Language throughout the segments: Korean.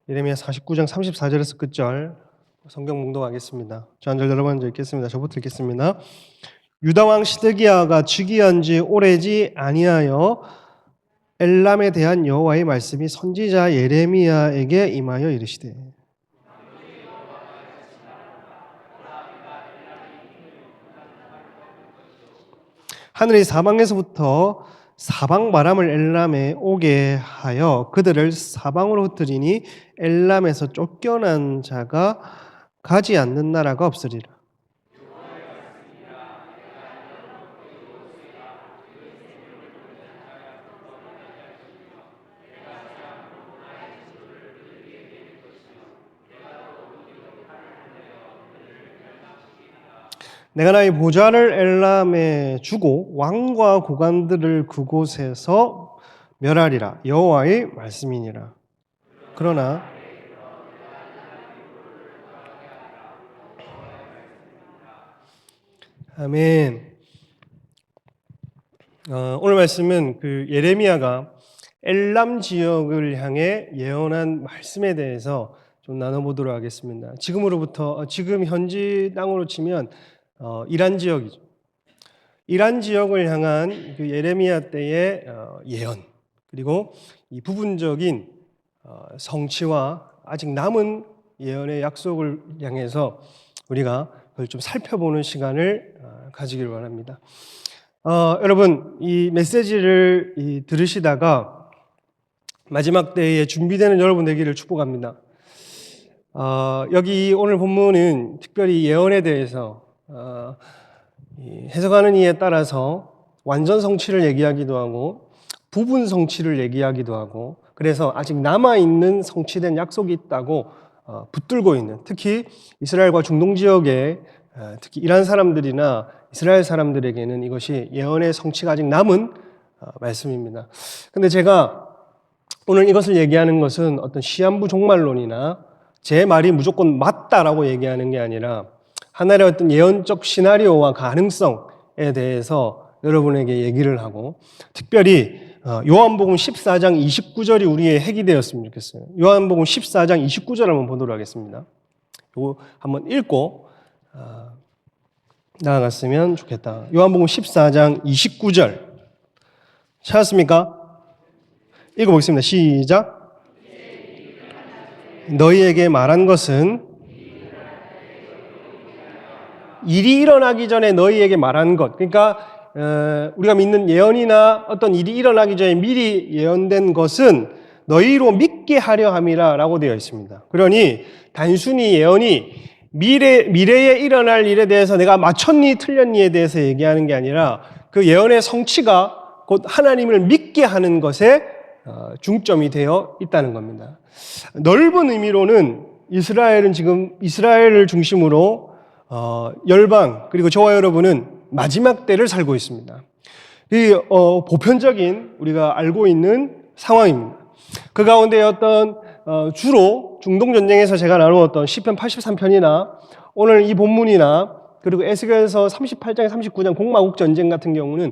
예레미야 49장 34절에서 끝절 성경 몽독하겠습니다. 저 한 절 여러 번 읽겠습니다. 저부터 읽겠습니다. 유다 왕 시드기야가 즉위한 지 오래지 아니하여 엘람에 대한 여호와의 말씀이 선지자 예레미야에게 임하여 이르시되 하늘이 사방에서부터 사방 바람을 엘람에 오게 하여 그들을 사방으로 흩으리니 엘람에서 쫓겨난 자가 가지 않는 나라가 없으리라. 내가 나의 보좌를 엘람에 주고 왕과 고관들을 그곳에서 멸하리라. 여호와의 말씀이니라. 그러나 아멘. 오늘 말씀은 예레미야가 엘람 지역을 향해 예언한 말씀에 대해서 좀 나눠보도록 하겠습니다. 지금 현지 땅으로 치면 이란 지역이죠. 이란 지역을 향한 예레미야 때의 예언, 그리고 이 부분적인 성취와 아직 남은 예언의 약속을 향해서 우리가 그걸 좀 살펴보는 시간을 가지길 바랍니다. 여러분, 이 메시지를 들으시다가 마지막 때에 준비되는 여러분 되기를 축복합니다. 여기 오늘 본문은 특별히 예언에 대해서 해석하는 이에 따라서 완전 성취를 얘기하기도 하고 부분 성취를 얘기하기도 하고, 그래서 아직 남아있는 성취된 약속이 있다고 붙들고 있는, 특히 이스라엘과 중동 지역에 특히 이란 사람들이나 이스라엘 사람들에게는 이것이 예언의 성취가 아직 남은 말씀입니다. 근데 제가 오늘 이것을 얘기하는 것은 어떤 시한부 종말론이나 제 말이 무조건 맞다라고 얘기하는 게 아니라 하나의 어떤 예언적 시나리오와 가능성에 대해서 여러분에게 얘기를 하고, 특별히 요한복음 14장 29절이 우리의 핵이 되었으면 좋겠어요. 요한복음 14장 29절 한번 보도록 하겠습니다. 이거 한번 읽고 나아갔으면 좋겠다. 요한복음 14장 29절 찾았습니까? 읽어보겠습니다. 시작. 너희에게 말한 것은 일이 일어나기 전에 너희에게 말한 것. 그러니까 우리가 믿는 예언이나 어떤 일이 일어나기 전에 미리 예언된 것은 너희로 믿게 하려 함이라 라고 되어 있습니다. 그러니 단순히 예언이 미래에 일어날 일에 대해서 내가 맞췄니 틀렸니에 대해서 얘기하는 게 아니라 그 예언의 성취가 곧 하나님을 믿게 하는 것에 중점이 되어 있다는 겁니다. 넓은 의미로는 이스라엘은 지금 이스라엘을 중심으로 열방, 그리고 저와 여러분은 마지막 때를 살고 있습니다. 이 보편적인 우리가 알고 있는 상황입니다. 그 가운데 주로 중동 전쟁에서 제가 나누었던 시편 83편이나 오늘 이 본문이나 그리고 에스겔서 38장 39장 공마국 전쟁 같은 경우는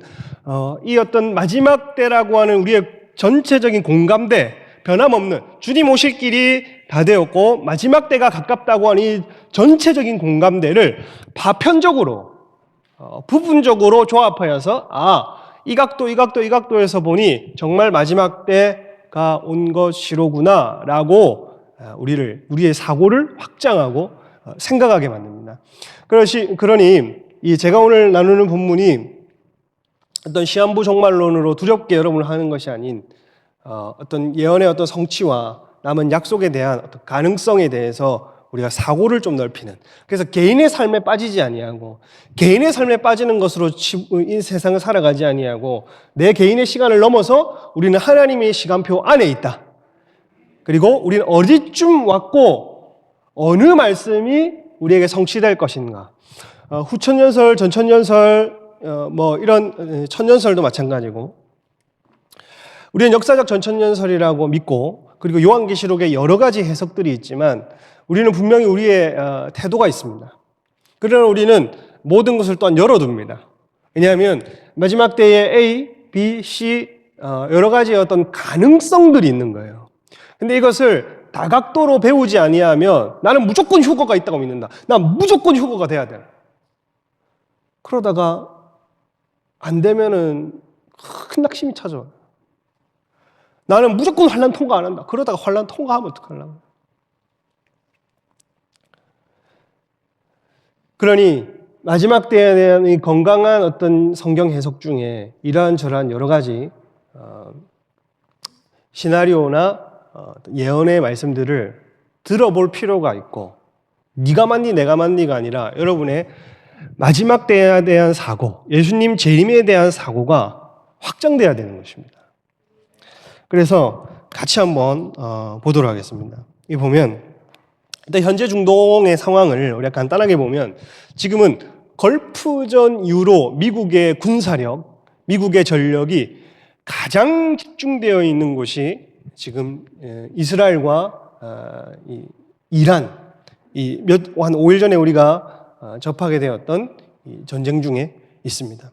이 어떤 마지막 때라고 하는 우리의 전체적인 공감대, 변함없는 주님 오실 길이 다 되었고 마지막 때가 가깝다고 하는 이 전체적인 공감대를 파편적으로 부분적으로 조합하여서 이 각도에서 보니 정말 마지막 때가 온 것이로구나 라고 우리의 사고를 확장하고 생각하게 만듭니다. 그러니 제가 오늘 나누는 본문이 어떤 시한부 종말론으로 두렵게 여러분을 하는 것이 아닌 어떤 예언의 어떤 성취와 남은 약속에 대한 어떤 가능성에 대해서 우리가 사고를 좀 넓히는, 그래서 개인의 삶에 빠지지 아니하고 개인의 삶에 빠지는 것으로 이 세상을 살아가지 아니하고 내 개인의 시간을 넘어서 우리는 하나님의 시간표 안에 있다. 그리고 우리는 어디쯤 왔고 어느 말씀이 우리에게 성취될 것인가. 후천년설, 전천년설, 이런 천년설도 마찬가지고 우리는 역사적 전천년설이라고 믿고, 그리고 요한계시록에 여러 가지 해석들이 있지만 우리는 분명히 우리의 태도가 있습니다. 그러나 우리는 모든 것을 또한 열어둡니다. 왜냐하면 마지막 때에 A, B, C 여러 가지 어떤 가능성들이 있는 거예요. 근데 이것을 다각도로 배우지 아니하면 나는 무조건 휴거가 있다고 믿는다. 난 무조건 휴거가 돼야 돼. 그러다가 안 되면은 큰 낙심이 찾아와요. 나는 무조건 환난 통과 안 한다. 그러다가 환난 통과하면 어떡하려고. 그러니 마지막 때에 대한 이 건강한 어떤 성경 해석 중에 이러한저러한 여러 가지 시나리오나 예언의 말씀들을 들어볼 필요가 있고, 네가 맞니 내가 맞니가 아니라 여러분의 마지막 때에 대한 사고, 예수님 재림에 대한 사고가 확장돼야 되는 것입니다. 그래서 같이 한번 보도록 하겠습니다. 이 보면 일단 현재 중동의 상황을 우리가 간단하게 보면 지금은 걸프전 이후로 미국의 군사력, 미국의 전력이 가장 집중되어 있는 곳이 지금 이스라엘과 이란, 한 5일 전에 우리가 접하게 되었던 이 전쟁 중에 있습니다.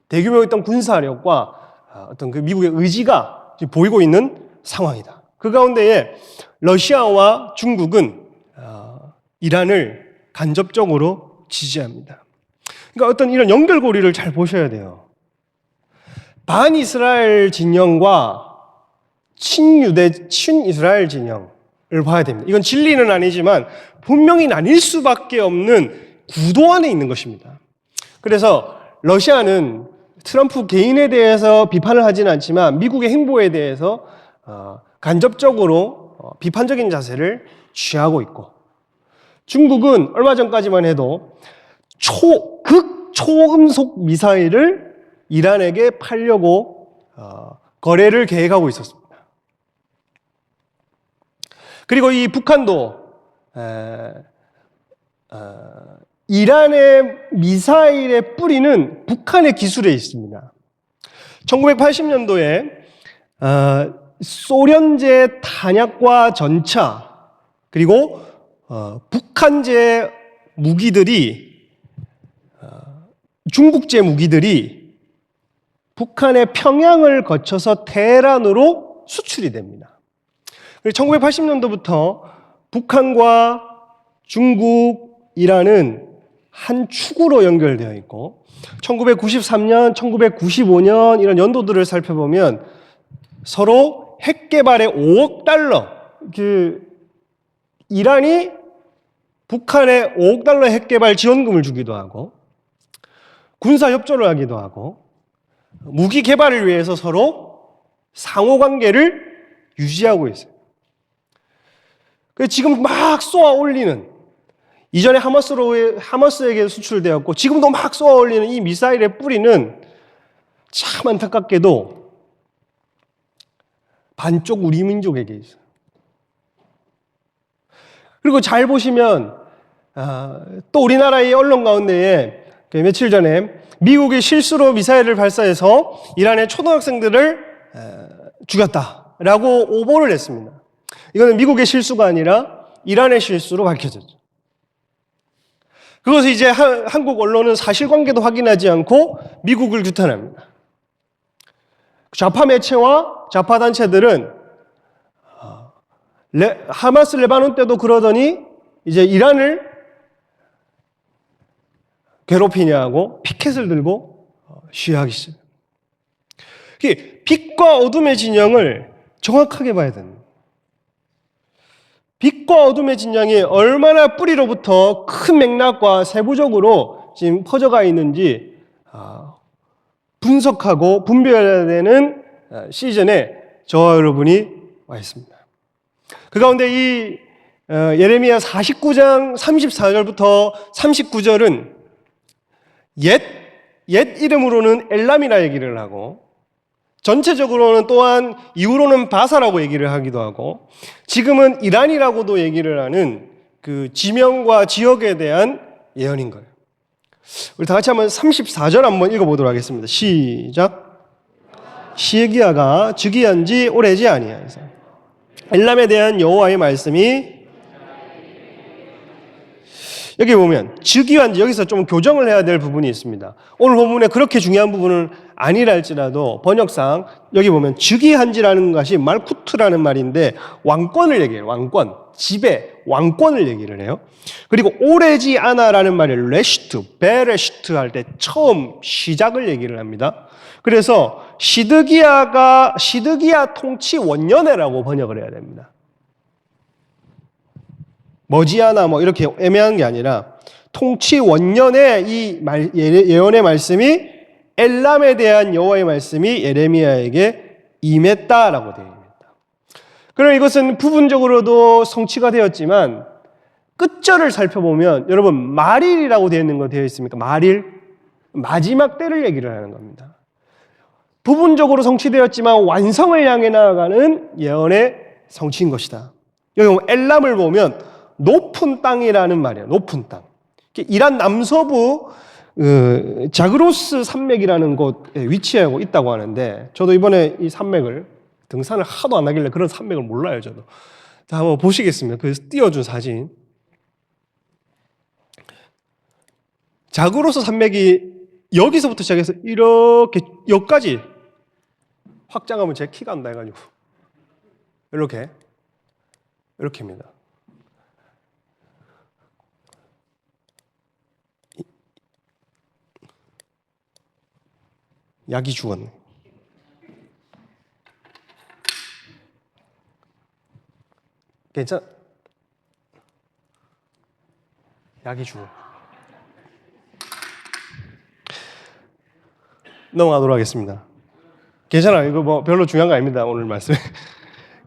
대규모의 어떤 군사력과 어떤 그 미국의 의지가 지금 보이고 있는 상황이다. 그 가운데에 러시아와 중국은 이란을 간접적으로 지지합니다. 그러니까 어떤 이런 연결고리를 잘 보셔야 돼요. 반이스라엘 진영과 친이스라엘 진영을 봐야 됩니다. 이건 진리는 아니지만 분명히 나뉠 수밖에 없는 구도 안에 있는 것입니다. 그래서 러시아는 트럼프 개인에 대해서 비판을 하지는 않지만 미국의 행보에 대해서 간접적으로 비판적인 자세를 취하고 있고, 중국은 얼마 전까지만 해도 극초음속 미사일을 이란에게 팔려고 거래를 계획하고 있었습니다. 그리고 이 북한도 이란의 미사일의 뿌리는 북한의 기술에 있습니다. 1980년도에 소련제 탄약과 전차 그리고 북한제 무기들이 중국제 무기들이 북한의 평양을 거쳐서 테헤란으로 수출이 됩니다. 1980년도부터 북한과 중국, 이란은 한 축으로 연결되어 있고 1993년, 1995년 이런 연도들을 살펴보면 서로 핵 개발에 5억 달러, 이란이 북한에 5억 달러 핵 개발 지원금을 주기도 하고 군사 협조를 하기도 하고 무기 개발을 위해서 서로 상호 관계를 유지하고 있어요. 지금 막 쏘아 올리는, 이전에 하마스에게 수출되었고 지금도 막 쏘아 올리는 이 미사일의 뿌리는 참 안타깝게도 반쪽 우리 민족에게 있어요. 그리고 잘 보시면 또 우리나라의 언론 가운데에 며칠 전에 미국이 실수로 미사일을 발사해서 이란의 초등학생들을 죽였다라고 오보를 했습니다. 이거는 미국의 실수가 아니라 이란의 실수로 밝혀졌죠. 그것을 이제 한국 언론은 사실관계도 확인하지 않고 미국을 규탄합니다. 좌파 매체와 좌파 단체들은 하마스 레바논 때도 그러더니 이제 이란을 괴롭히냐고 피켓을 들고 시위하기 시작합니다. 빛과 어둠의 진영을 정확하게 봐야 됩니다. 빛과 어둠의 진영이 얼마나 뿌리로부터 큰 맥락과 세부적으로 지금 퍼져가 있는지 분석하고 분별해야 되는 시즌에 저와 여러분이 와 있습니다. 그 가운데 이 예레미야 49장 34절부터 39절은 옛 이름으로는 엘람이라 얘기를 하고 전체적으로는 또한 이후로는 바사라고 얘기를 하기도 하고 지금은 이란이라고도 얘기를 하는 그 지명과 지역에 대한 예언인 거예요. 우리 다 같이 한번 34절 한번 읽어보도록 하겠습니다. 시작. 시기야가 즉위한 지 오래지 아니하여서 엘람에 대한 여호와의 말씀이 여기 보면 즉위한지 여기서 좀 교정을 해야 될 부분이 있습니다. 오늘 본문에 그렇게 중요한 부분은 아니라 할지라도 번역상 여기 보면 즉위한지라는 것이 말쿠트라는 말인데 왕권을 얘기해요. 왕권, 지배, 왕권을 얘기를 해요. 그리고 오래지 않아라는 말이 레시트, 베레시트 할 때 처음 시작을 얘기를 합니다. 그래서 시드기야 통치 원년회라고 번역을 해야 됩니다. 머지않아 뭐 이렇게 애매한 게 아니라 통치 원년에 이 예언의 말씀이 엘람에 대한 여호와의 말씀이 예레미야에게 임했다라고 되어 있습니다. 그럼 이것은 부분적으로도 성취가 되었지만 끝절을 살펴보면 여러분 말일이라고 되어 있는 거 되어 있습니까? 말일, 마지막 때를 얘기를 하는 겁니다. 부분적으로 성취되었지만 완성을 향해 나아가는 예언의 성취인 것이다. 여기 엘람을 보면 높은 땅이라는 말이에요. 높은 땅. 이란 남서부 자그로스 산맥이라는 곳에 위치하고 있다고 하는데 저도 이번에 이 산맥을 등산을 하도 안 하길래 그런 산맥을 몰라요. 저도. 자, 한번 보시겠습니다. 그래서 띄워준 사진. 자그로스 산맥이 여기서부터 시작해서 이렇게 여기까지 확장하면 제 키가 안 나 해가지고 이렇게입니다. 약이 죽었네. 괜찮아? 약이 죽어. 넘어가도록 하겠습니다. 괜찮아요. 이거 뭐 별로 중요한 거 아닙니다. 오늘 말씀.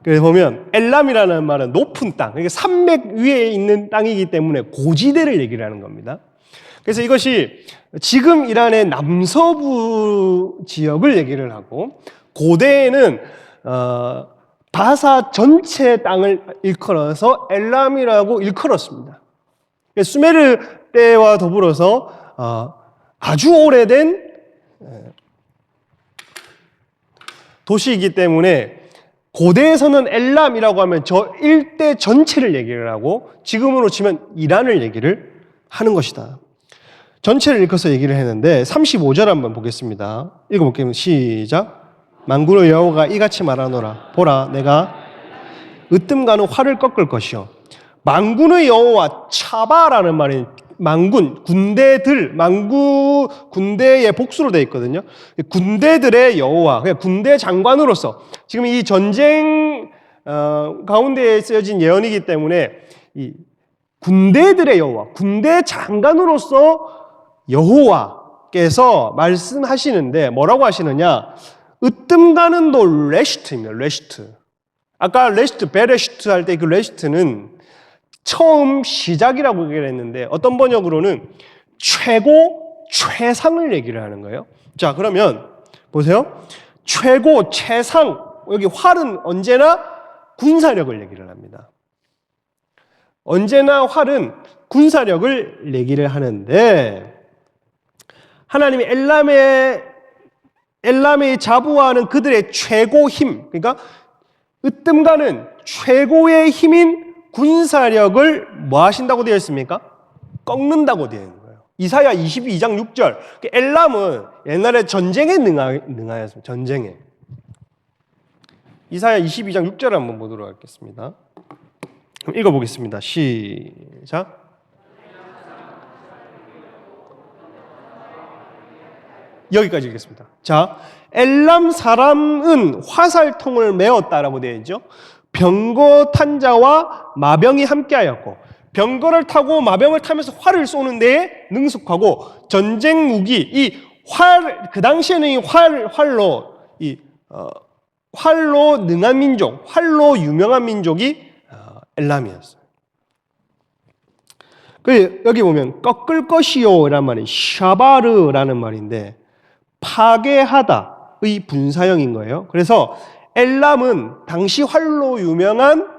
그래서 보면 엘람이라는 말은 높은 땅, 그러니까 산맥 위에 있는 땅이기 때문에 고지대를 얘기를 하는 겁니다. 그래서 이것이 지금 이란의 남서부 지역을 얘기를 하고 고대에는 바사 전체 땅을 일컬어서 엘람이라고 일컬었습니다. 수메르 때와 더불어서 아주 오래된 도시이기 때문에 고대에서는 엘람이라고 하면 저 일대 전체를 얘기를 하고 지금으로 치면 이란을 얘기를 하는 것이다. 전체를 읽어서 얘기를 했는데 35절 한번 보겠습니다. 읽어볼게요. 시작. 만군의 여호와가 이같이 말하노라. 보라, 내가 으뜸가는 활을 꺾을 것이요. 만군의 여호와 차바라는 말이 만군, 군대들, 군대의 복수로 되어 있거든요. 군대들의 여호와, 군대 장관으로서 지금 이 전쟁 가운데에 쓰여진 예언이기 때문에 이 군대들의 여호와, 군대 장관으로서 여호와께서 말씀하시는데 뭐라고 하시느냐? 으뜸가는 도 레시트입니다. 레시트. 아까 레시트, 베레시트 할 때 그 레시트는 처음 시작이라고 얘기를 했는데 어떤 번역으로는 최고, 최상을 얘기를 하는 거예요. 자, 그러면 보세요. 최고, 최상. 여기 활은 언제나 군사력을 얘기를 합니다. 언제나 활은 군사력을 얘기를 하는데 하나님이 엘람의 자부하는 그들의 최고 힘, 그러니까 으뜸가는 최고의 힘인 군사력을 뭐 하신다고 되어 있습니까? 꺾는다고 되어 있는 거예요. 이사야 22장 6절. 엘람은 옛날에 전쟁에 능하였습니다. 전쟁에. 이사야 22장 6절을 한번 보도록 하겠습니다. 그럼 읽어보겠습니다. 시작. 여기까지 읽겠습니다. 자, 엘람 사람은 화살통을 메었다라고 되어 있죠. 병거 탄 자와 마병이 함께하였고 병거를 타고 마병을 타면서 활을 쏘는 데에 능숙하고 전쟁 무기 이 활 그 당시에는 이 활로 능한 민족, 활로 유명한 민족이 엘람이었어요. 그 여기 보면 꺾을 것이요라는 말이 샤바르라는 말인데 파괴하다의 분사형인 거예요. 그래서 엘람은 당시 활로 유명한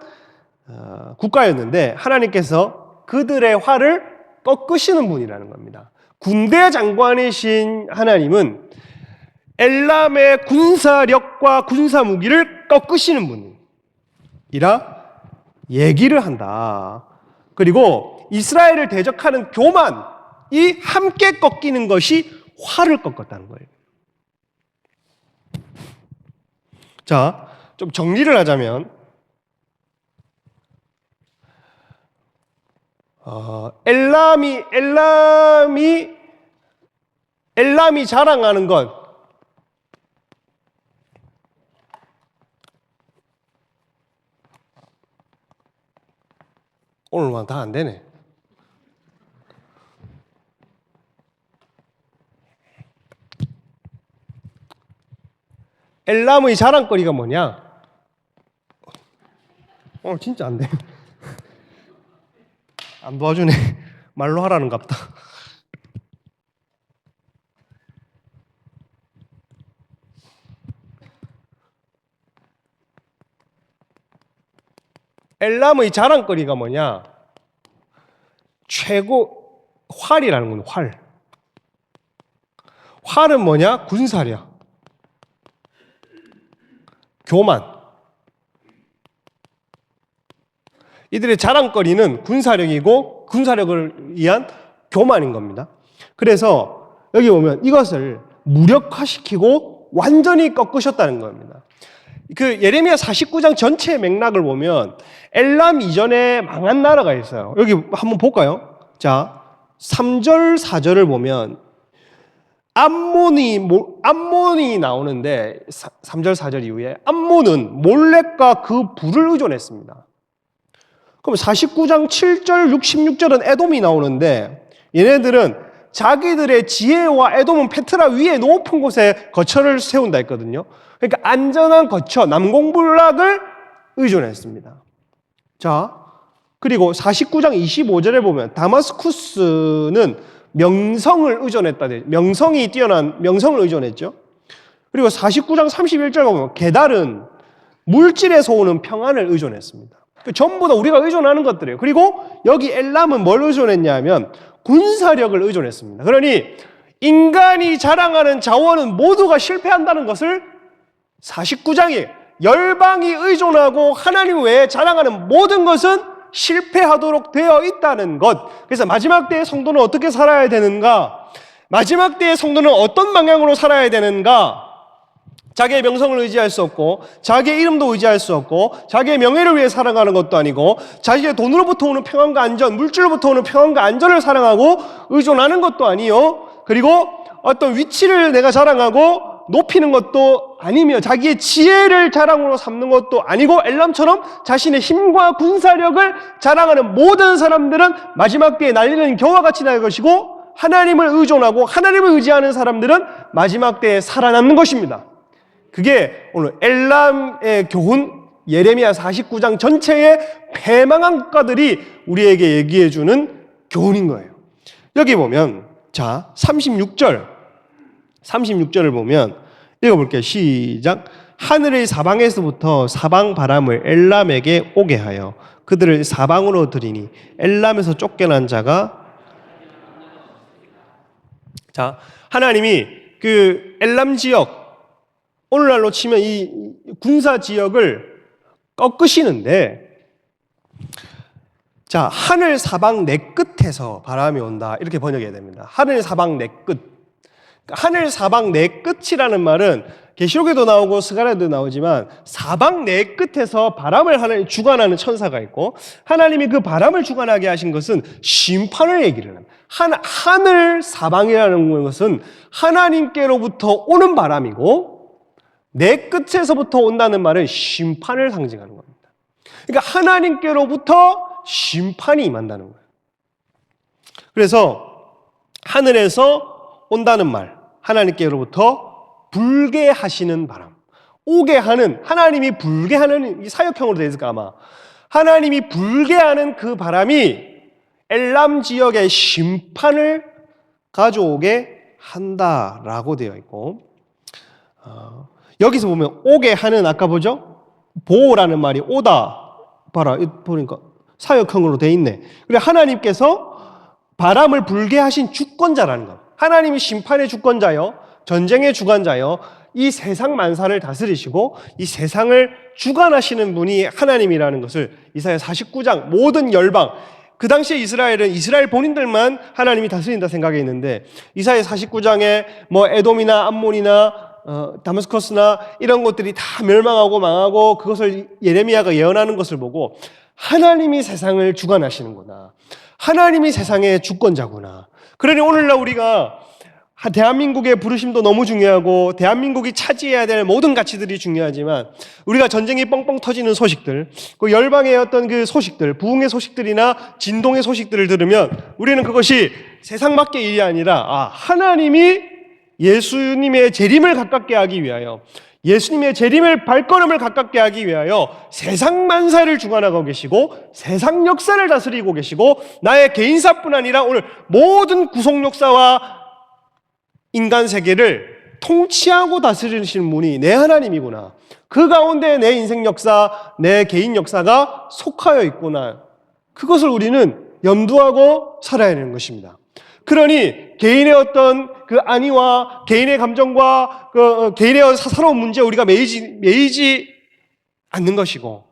국가였는데 하나님께서 그들의 활을 꺾으시는 분이라는 겁니다. 군대 장관이신 하나님은 엘람의 군사력과 군사무기를 꺾으시는 분이라 얘기를 한다. 그리고 이스라엘을 대적하는 교만이 함께 꺾이는 것이 활을 꺾었다는 거예요. 자, 좀 정리를 하자면 엘람이 자랑하는 것, 오늘만 다 안 되네. 엘람의 자랑거리가 뭐냐? 오늘 진짜 안 돼. 안 도와주네. 말로 하라는 갑다. 엘람의 자랑거리가 뭐냐? 최고 활이라는 건 활. 활은 뭐냐? 군사력, 교만. 이들의 자랑거리는 군사력이고 군사력을 위한 교만인 겁니다. 그래서 여기 보면 이것을 무력화시키고 완전히 꺾으셨다는 겁니다. 그 예레미야 49장 전체의 맥락을 보면 엘람 이전에 망한 나라가 있어요. 여기 한번 볼까요? 자, 3절, 4절을 보면 암몬이 나오는데 3절, 4절 이후에 암몬은 몰렉과 그 부를 의존했습니다. 그럼 49장 7절, 6, 16절은 에돔이 나오는데 얘네들은 자기들의 지혜와 에돔은 페트라 위에 높은 곳에 거처를 세운다 했거든요. 그러니까 안전한 거처, 남공불락을 의존했습니다. 자, 그리고 49장 25절에 보면 다마스쿠스는 명성을 의존했다. 명성이 뛰어난 명성을 의존했죠. 그리고 49장 31절 보면 게달은 물질에서 오는 평안을 의존했습니다. 전부 다 우리가 의존하는 것들이에요. 그리고 여기 엘람은 뭘 의존했냐면 군사력을 의존했습니다. 그러니 인간이 자랑하는 자원은 모두가 실패한다는 것을 49장에 열방이 의존하고 하나님 외에 자랑하는 모든 것은 실패하도록 되어 있다는 것. 그래서 마지막 때의 성도는 어떻게 살아야 되는가? 마지막 때의 성도는 어떤 방향으로 살아야 되는가? 자기의 명성을 의지할 수 없고, 자기의 이름도 의지할 수 없고, 자기의 명예를 위해 살아가는 것도 아니고, 자기의 돈으로부터 오는 평안과 안전, 물질로부터 오는 평안과 안전을 사랑하고 의존하는 것도 아니요. 그리고 어떤 위치를 내가 자랑하고 높이는 것도 아니며 자기의 지혜를 자랑으로 삼는 것도 아니고 엘람처럼 자신의 힘과 군사력을 자랑하는 모든 사람들은 마지막 때에 날리는 겨와 같이 날 것이고 하나님을 의존하고 하나님을 의지하는 사람들은 마지막 때에 살아남는 것입니다. 그게 오늘 엘람의 교훈, 예레미야 49장 전체의 패망한 국가들이 우리에게 얘기해주는 교훈인 거예요. 여기 보면 자 36절을 보면 읽어볼게요. 시작. 하늘의 사방에서부터 사방 바람을 엘람에게 오게 하여 그들을 사방으로 들이니 엘람에서 쫓겨난 자가 자 하나님이 그 엘람 지역 오늘날로 치면 이 군사 지역을 꺾으시는데 자 하늘 사방 네 끝에서 바람이 온다 이렇게 번역해야 됩니다. 하늘 사방 네 끝. 하늘 사방 네 끝이라는 말은 계시록에도 나오고 스가랴에도 나오지만 사방 네 끝에서 바람을 하나님 주관하는 천사가 있고 하나님이 그 바람을 주관하게 하신 것은 심판을 얘기를 합니다. 하늘 사방이라는 것은 하나님께로부터 오는 바람이고 네 끝에서부터 온다는 말은 심판을 상징하는 겁니다. 그러니까 하나님께로부터 심판이 임한다는 거예요. 그래서 하늘에서 온다는 말, 하나님께로부터 불게 하시는 바람, 오게 하는, 하나님이 불게 하는, 이 사역형으로 되어 있을까 아마 하나님이 불게 하는 그 바람이 엘람 지역의 심판을 가져오게 한다라고 되어 있고 여기서 보면 오게 하는 아까 보죠? 보라는 말이 오다 봐라 보니까 사역형으로 되어 있네. 그래 하나님께서 바람을 불게 하신 주권자라는 것. 하나님이 심판의 주권자요, 전쟁의 주관자요, 이 세상 만사를 다스리시고 이 세상을 주관하시는 분이 하나님이라는 것을 이사야 49장 모든 열방 그 당시에 이스라엘은 이스라엘 본인들만 하나님이 다스린다 생각이 있는데 이사야 49장에 뭐 에돔이나 암몬이나 다마스커스나 이런 것들이 다 멸망하고 망하고 그것을 예레미야가 예언하는 것을 보고 하나님이 세상을 주관하시는구나. 하나님이 세상의 주권자구나. 그러니 오늘날 우리가 대한민국의 부르심도 너무 중요하고 대한민국이 차지해야 될 모든 가치들이 중요하지만 우리가 전쟁이 뻥뻥 터지는 소식들, 그 열방의 어떤 그 소식들, 부흥의 소식들이나 진동의 소식들을 들으면 우리는 그것이 세상 밖의 일이 아니라 하나님이 예수님의 재림을 가깝게 하기 위하여 예수님의 재림을 발걸음을 가깝게 하기 위하여 세상 만사를 주관하고 계시고 세상 역사를 다스리고 계시고 나의 개인사뿐 아니라 오늘 모든 구속 역사와 인간 세계를 통치하고 다스리시는 분이 내 하나님이구나. 그 가운데 내 인생 역사, 내 개인 역사가 속하여 있구나. 그것을 우리는 염두하고 살아야 하는 것입니다. 그러니 개인의 어떤 그 안위와 개인의 감정과 그 개인의 사사로운 문제에 우리가 매이지 않는 것이고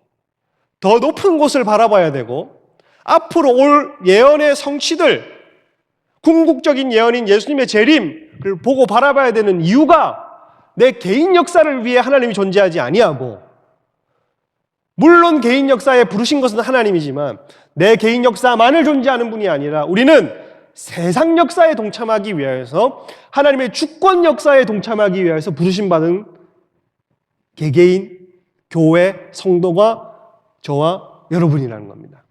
더 높은 곳을 바라봐야 되고 앞으로 올 예언의 성취들, 궁극적인 예언인 예수님의 재림을 보고 바라봐야 되는 이유가 내 개인 역사를 위해 하나님이 존재하지 아니하고 물론 개인 역사에 부르신 것은 하나님이지만 내 개인 역사만을 존재하는 분이 아니라 우리는 세상 역사에 동참하기 위해서 하나님의 주권 역사에 동참하기 위해서 부르심 받은 개개인, 교회, 성도가 저와 여러분이라는 겁니다.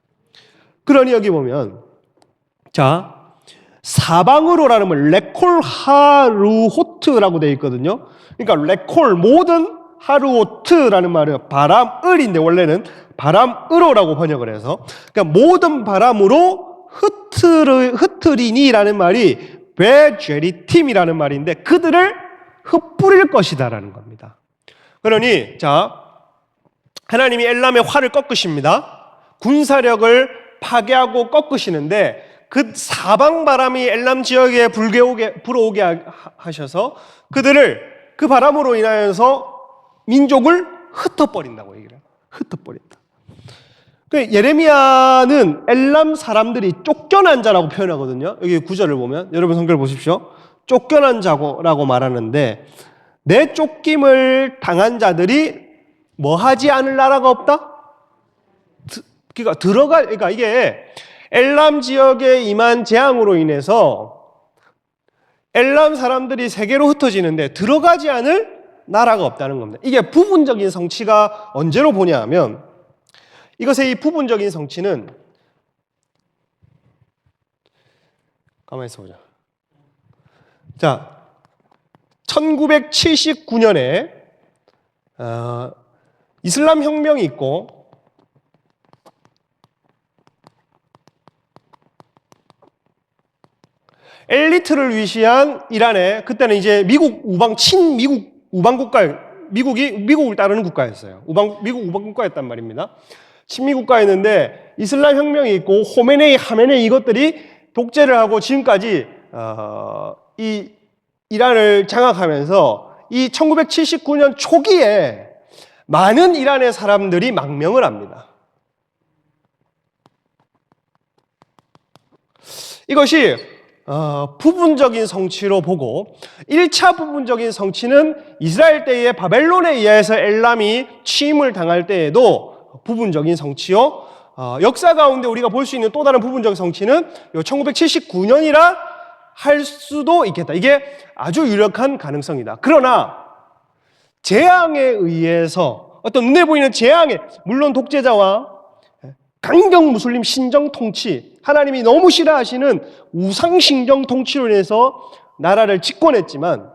그러니 여기 보면 사방으로라는 말 레콜 하루호트라고 되어 있거든요. 그러니까 레콜 모든 하루호트라는 말은 바람을인데 원래는 바람으로라고 번역을 해서 그러니까 모든 바람으로 흩트리니라는 말이 베제리팀이라는 말인데 그들을 흩뿌릴 것이다라는 겁니다. 그러니 하나님이 엘람의 활을 꺾으십니다. 군사력을 파괴하고 꺾으시는데 그 사방 바람이 엘람 지역에 불어오게 하셔서 그들을 그 바람으로 인하여서 민족을 흩어버린다고 얘기를 해요. 흩어버린다. 예레미야는 엘람 사람들이 쫓겨난 자라고 표현하거든요. 여기 구절을 보면 여러분 성경을 보십시오. 쫓겨난 자라고 말하는데 내 쫓김을 당한 자들이 뭐 하지 않을 나라가 없다? 그러니까 이게 엘람 지역에 임한 재앙으로 인해서 엘람 사람들이 세계로 흩어지는데 들어가지 않을 나라가 없다는 겁니다. 이게 부분적인 성취가 언제로 보냐 하면 이것의 이 부분적인 성취는 가만히 있어 보자. 1979년에 이슬람 혁명이 있고 엘리트를 위시한 이란에 그때는 이제 미국 우방 국가 미국을 따르는 국가였어요. 미국 우방 국가였단 말입니다. 친미 국가였는데 이슬람 혁명이 있고 하메네이 이것들이 독재를 하고 지금까지 이 이란을 장악하면서 이 1979년 초기에 많은 이란의 사람들이 망명을 합니다. 이것이 부분적인 성취로 보고 1차 부분적인 성취는 이스라엘 때에 바벨론에 의해서 엘람이 침을 당할 때에도 부분적인 성취요. 역사 가운데 우리가 볼 수 있는 또 다른 부분적인 성취는 1979년이라 할 수도 있겠다. 이게 아주 유력한 가능성이다. 그러나 재앙에 의해서 어떤 눈에 보이는 재앙에 물론 독재자와 강경 무슬림 신정 통치 하나님이 너무 싫어하시는 우상 신정 통치로 인해서 나라를 집권했지만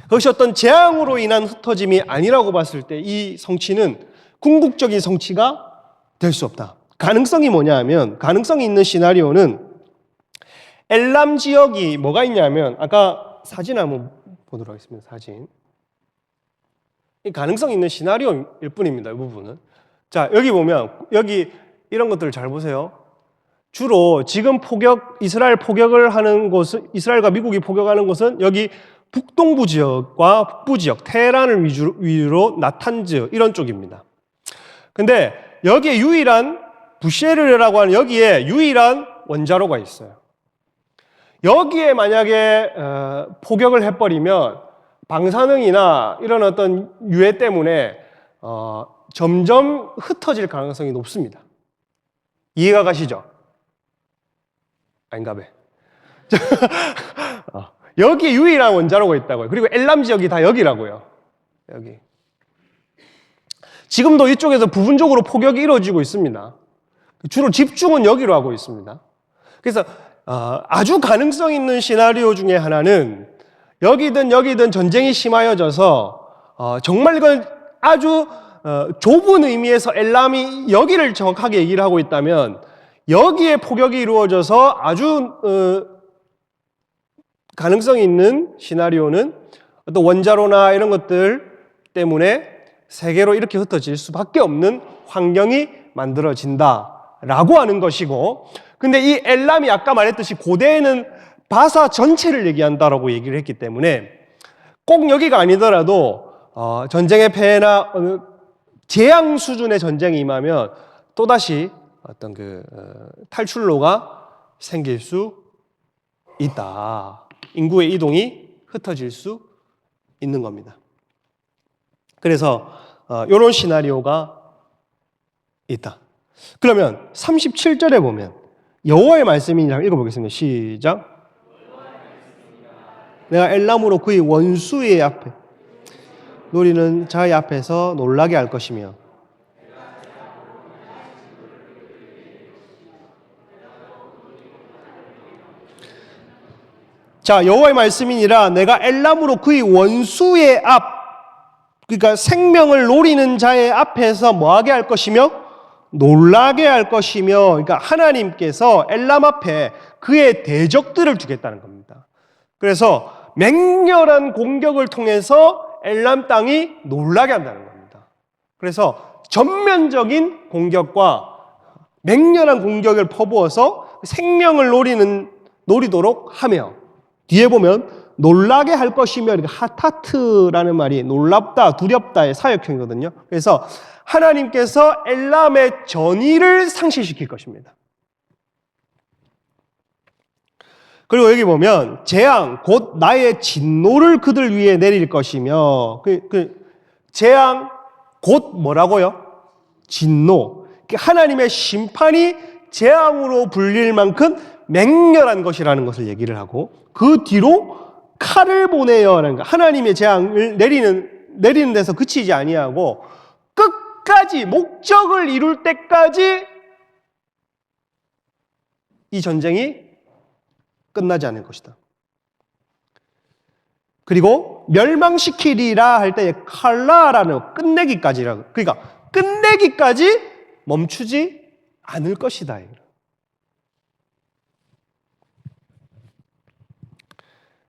그것이 어떤 재앙으로 인한 흩어짐이 아니라고 봤을 때 이 성취는 궁극적인 성취가 될 수 없다. 가능성이 뭐냐 하면 가능성이 있는 시나리오는 엘람 지역이 뭐가 있냐면 아까 사진 한번 보도록 하겠습니다. 사진. 이 가능성 있는 시나리오일 뿐입니다. 이 부분은. 여기 보면 여기 이런 것들을 잘 보세요. 주로 지금 이스라엘 포격을 하는 곳은 이스라엘과 미국이 포격하는 곳은 여기 북동부 지역과 북부 지역, 테헤란을 위주로 나탄즈 이런 쪽입니다. 근데 여기에 유일한 부쉐르라고 하는 여기에 유일한 원자로가 있어요. 여기에 만약에 포격을 해버리면 방사능이나 이런 어떤 유해 때문에 점점 흩어질 가능성이 높습니다. 이해가 가시죠? 아닌가 봐. 여기에 유일한 원자로가 있다고요. 그리고 엘람 지역이 다 여기라고요. 여기. 지금도 이쪽에서 부분적으로 포격이 이루어지고 있습니다. 주로 집중은 여기로 하고 있습니다. 그래서 아주 가능성 있는 시나리오 중에 하나는 여기든 전쟁이 심하여져서 정말 이건 아주 좁은 의미에서 엘람이 여기를 정확하게 얘기를 하고 있다면 여기에 포격이 이루어져서 아주 가능성이 있는 시나리오는 어떤 원자로나 이런 것들 때문에 세계로 이렇게 흩어질 수밖에 없는 환경이 만들어진다라고 하는 것이고, 근데 이 엘람이 아까 말했듯이 고대에는 바사 전체를 얘기한다라고 얘기를 했기 때문에 꼭 여기가 아니더라도 전쟁의 폐해나 어느 재앙 수준의 전쟁이 임하면 또다시 어떤 탈출로가 생길 수 있다. 인구의 이동이 흩어질 수 있는 겁니다. 그래서 이런 시나리오가 있다. 그러면 37절에 보면 여호와의 말씀이라고 읽어보겠습니다. 시작. 내가 엘람으로 그의 원수의 앞에 노리는 자의 앞에서 놀라게 할 것이며 자, 여호와의 말씀이니라 내가 엘람으로 그의 원수의 앞, 그러니까 생명을 노리는 자의 앞에서 뭐하게 할 것이며 놀라게 할 것이며, 그러니까 하나님께서 엘람 앞에 그의 대적들을 두겠다는 겁니다. 그래서 맹렬한 공격을 통해서 엘람 땅이 놀라게 한다는 겁니다. 그래서 전면적인 공격과 맹렬한 공격을 퍼부어서 생명을 노리도록 하며, 뒤에 보면 놀라게 할 것이며, 하타트라는 말이 놀랍다, 두렵다의 사역형이거든요. 그래서 하나님께서 엘람의 전의를 상실시킬 것입니다. 그리고 여기 보면 재앙 곧 나의 진노를 그들 위에 내릴 것이며, 재앙 곧 뭐라고요? 진노. 하나님의 심판이 재앙으로 불릴 만큼 맹렬한 것이라는 것을 얘기를 하고, 그 뒤로 칼을 보내어라는 거. 하나님의 재앙을 내리는 데서 그치지 아니하고 끝까지 목적을 이룰 때까지 이 전쟁이 끝나지 않을 것이다. 그리고 멸망시키리라 할 때 칼라라는 끝내기까지라고. 그러니까 끝내기까지 멈추지 않을 것이다.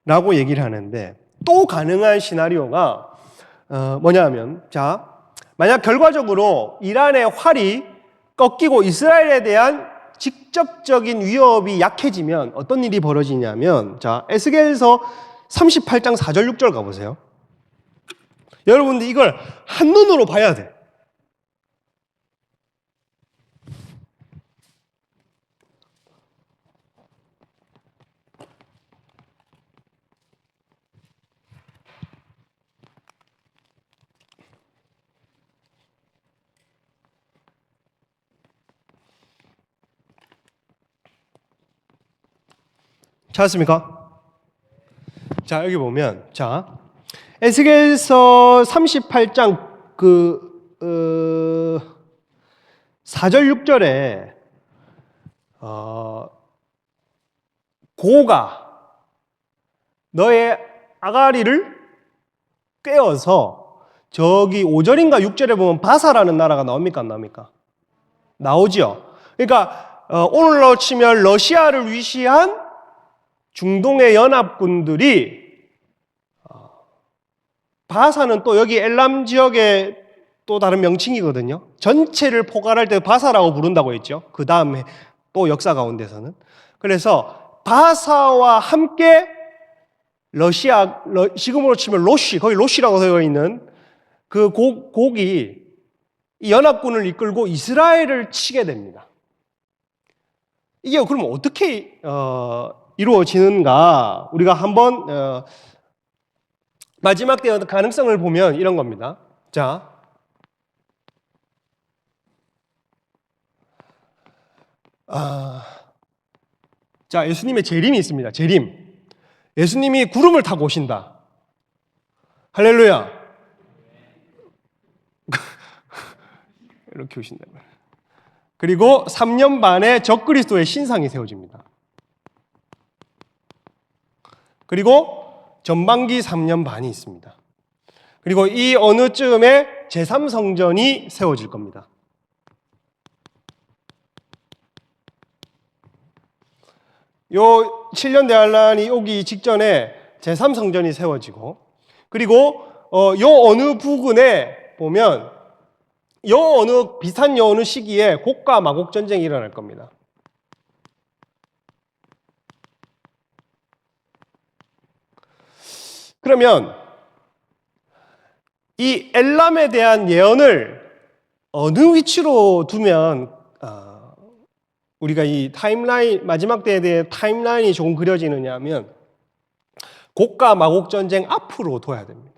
라고 얘기를 하는데, 또 가능한 시나리오가 뭐냐 하면, 자, 만약 결과적으로 이란의 활이 꺾이고 이스라엘에 대한 직접적인 위협이 약해지면 어떤 일이 벌어지냐면, 자, 에스겔서 38장 4절 6절 가보세요. 여러분들 이걸 한눈으로 봐야 돼. 찾았습니까? 자, 여기 보면, 자, 에스겔서 38장 4절 6절에 고가 너의 아가리를 꿰어서, 저기 5절인가 6절에 보면 바사라는 나라가 나옵니까? 안 나옵니까? 나오죠. 그러니까 오늘로 치면 러시아를 위시한 중동의 연합군들이, 바사는 또 여기 엘람 지역의 또 다른 명칭이거든요. 전체를 포괄할 때 바사라고 부른다고 했죠. 그 다음에 또 역사 가운데서는. 그래서 바사와 함께 지금으로 치면 로시, 거기 로시라고 되어 있는 그 곡이 이 연합군을 이끌고 이스라엘을 치게 됩니다. 이게 그럼 어떻게 이루어지는가? 우리가 한번 마지막 때의 가능성을 보면 이런 겁니다. 자, 예수님의 재림이 있습니다. 재림. 예수님이 구름을 타고 오신다. 할렐루야. 이렇게 오신다. 그리고 3년 반에 적그리스도의 신상이 세워집니다. 그리고 전반기 3년 반이 있습니다. 그리고 이 어느 쯤에 제3성전이 세워질 겁니다. 요 7년 대환란이 오기 직전에 제3성전이 세워지고, 그리고 요 어느 부근에 보면 요 어느 비슷한 요 어느 시기에 곡과 마곡 전쟁이 일어날 겁니다. 그러면 이 엘람에 대한 예언을 어느 위치로 두면 우리가 이 타임라인, 마지막 때에 대해 타임라인이 조금 그려지느냐 하면 곡과 마곡 전쟁 앞으로 둬야 됩니다.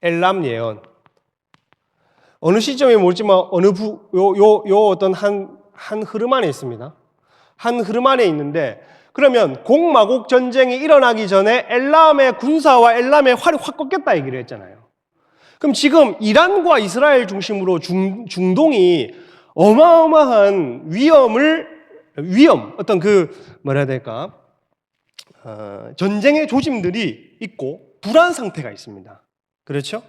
엘람 예언. 어느 시점에 모르지만 어느 어떤 한 흐름 안에 있습니다. 한 흐름 안에 있는데, 그러면 곡마곡 전쟁이 일어나기 전에 엘람의 군사와 엘람의 활이 확 꺾였다 얘기를 했잖아요. 그럼 지금 이란과 이스라엘 중심으로 중동이 어마어마한 위험, 어떤 뭐라 해야 될까? 전쟁의 조짐들이 있고 불안 상태가 있습니다. 그렇죠?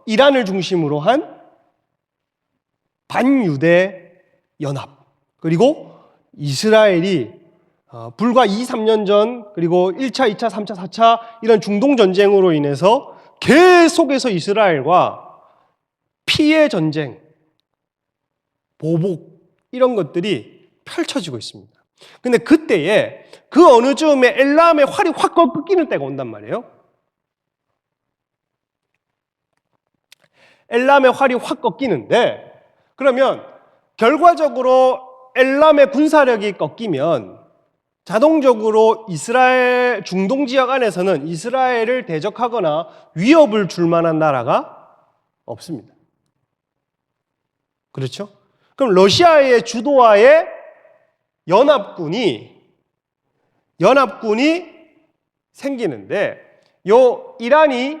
이란을 중심으로 한 반유대 연합, 그리고 이스라엘이 불과 2, 3년 전, 그리고 1차, 2차, 3차, 4차 이런 중동 전쟁으로 인해서 계속해서 이스라엘과 피해 전쟁, 보복 이런 것들이 펼쳐지고 있습니다. 근데 그때에 그 어느 쯤에 엘람의 활이 확 꺾이는 때가 온단 말이에요. 엘람의 활이 확 꺾이는데, 그러면 결과적으로 엘람의 군사력이 꺾이면 자동적으로 이스라엘 중동 지역 안에서는 이스라엘을 대적하거나 위협을 줄 만한 나라가 없습니다. 그렇죠? 그럼 러시아의 주도하에 연합군이 생기는데, 요 이란이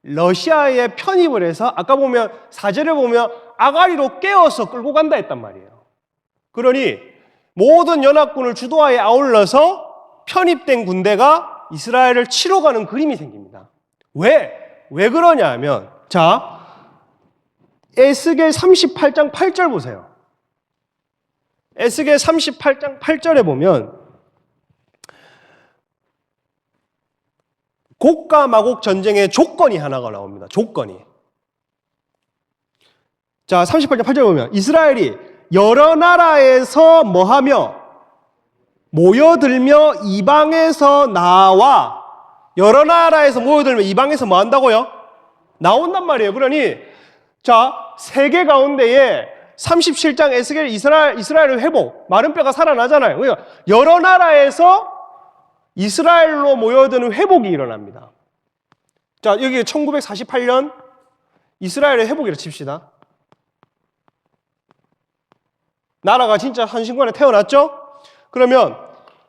러시아에 편입을 해서 아까 보면 사제를 보면 아가리로 깨어서 끌고 간다 했단 말이에요. 그러니 모든 연합군을 주도하에 아울러서 편입된 군대가 이스라엘을 치러 가는 그림이 생깁니다. 왜 그러냐 하면, 자, 에스겔 38장 8절 보세요. 에스겔 38장 8절에 보면 곡과 마곡 전쟁의 조건이 하나가 나옵니다. 조건이. 자, 38장 8절에 보면 이스라엘이 여러 나라에서 뭐하며 모여들며 이방에서 나와, 여러 나라에서 모여들며 이방에서 뭐 한다고요? 나온단 말이에요. 그러니 자, 세계 가운데에 37장 에스겔 이스라엘의 회복, 마른 뼈가 살아나잖아요. 그러니까 여러 나라에서 이스라엘로 모여드는 회복이 일어납니다. 자, 여기 1948년 이스라엘의 회복이라 칩시다. 나라가 진짜 한순간에 태어났죠? 그러면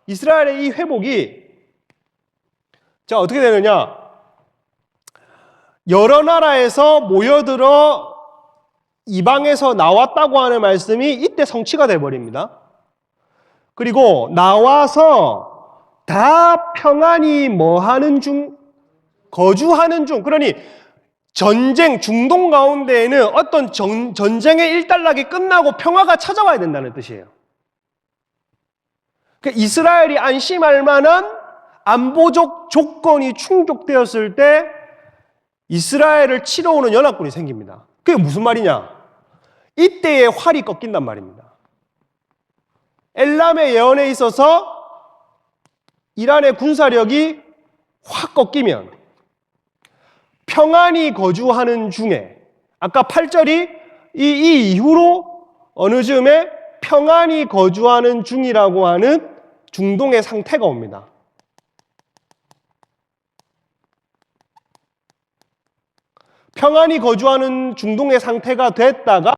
이스라엘의 이 회복이 자, 어떻게 되느냐? 여러 나라에서 모여들어 이방에서 나왔다고 하는 말씀이 이때 성취가 돼버립니다. 그리고 나와서 다 평안히 뭐하는 중? 거주하는 중. 그러니 전쟁, 중동 가운데에는 어떤 전쟁의 일단락이 끝나고 평화가 찾아와야 된다는 뜻이에요. 그러니까 이스라엘이 안심할 만한 안보적 조건이 충족되었을 때 이스라엘을 치러 오는 연합군이 생깁니다. 그게 무슨 말이냐? 이때의 활이 꺾인단 말입니다. 엘람의 예언에 있어서 이란의 군사력이 확 꺾이면 평안히 거주하는 중에 아까 8절이 이 이후로 어느 즈음에 평안히 거주하는 중이라고 하는 중동의 상태가 옵니다. 평안히 거주하는 중동의 상태가 됐다가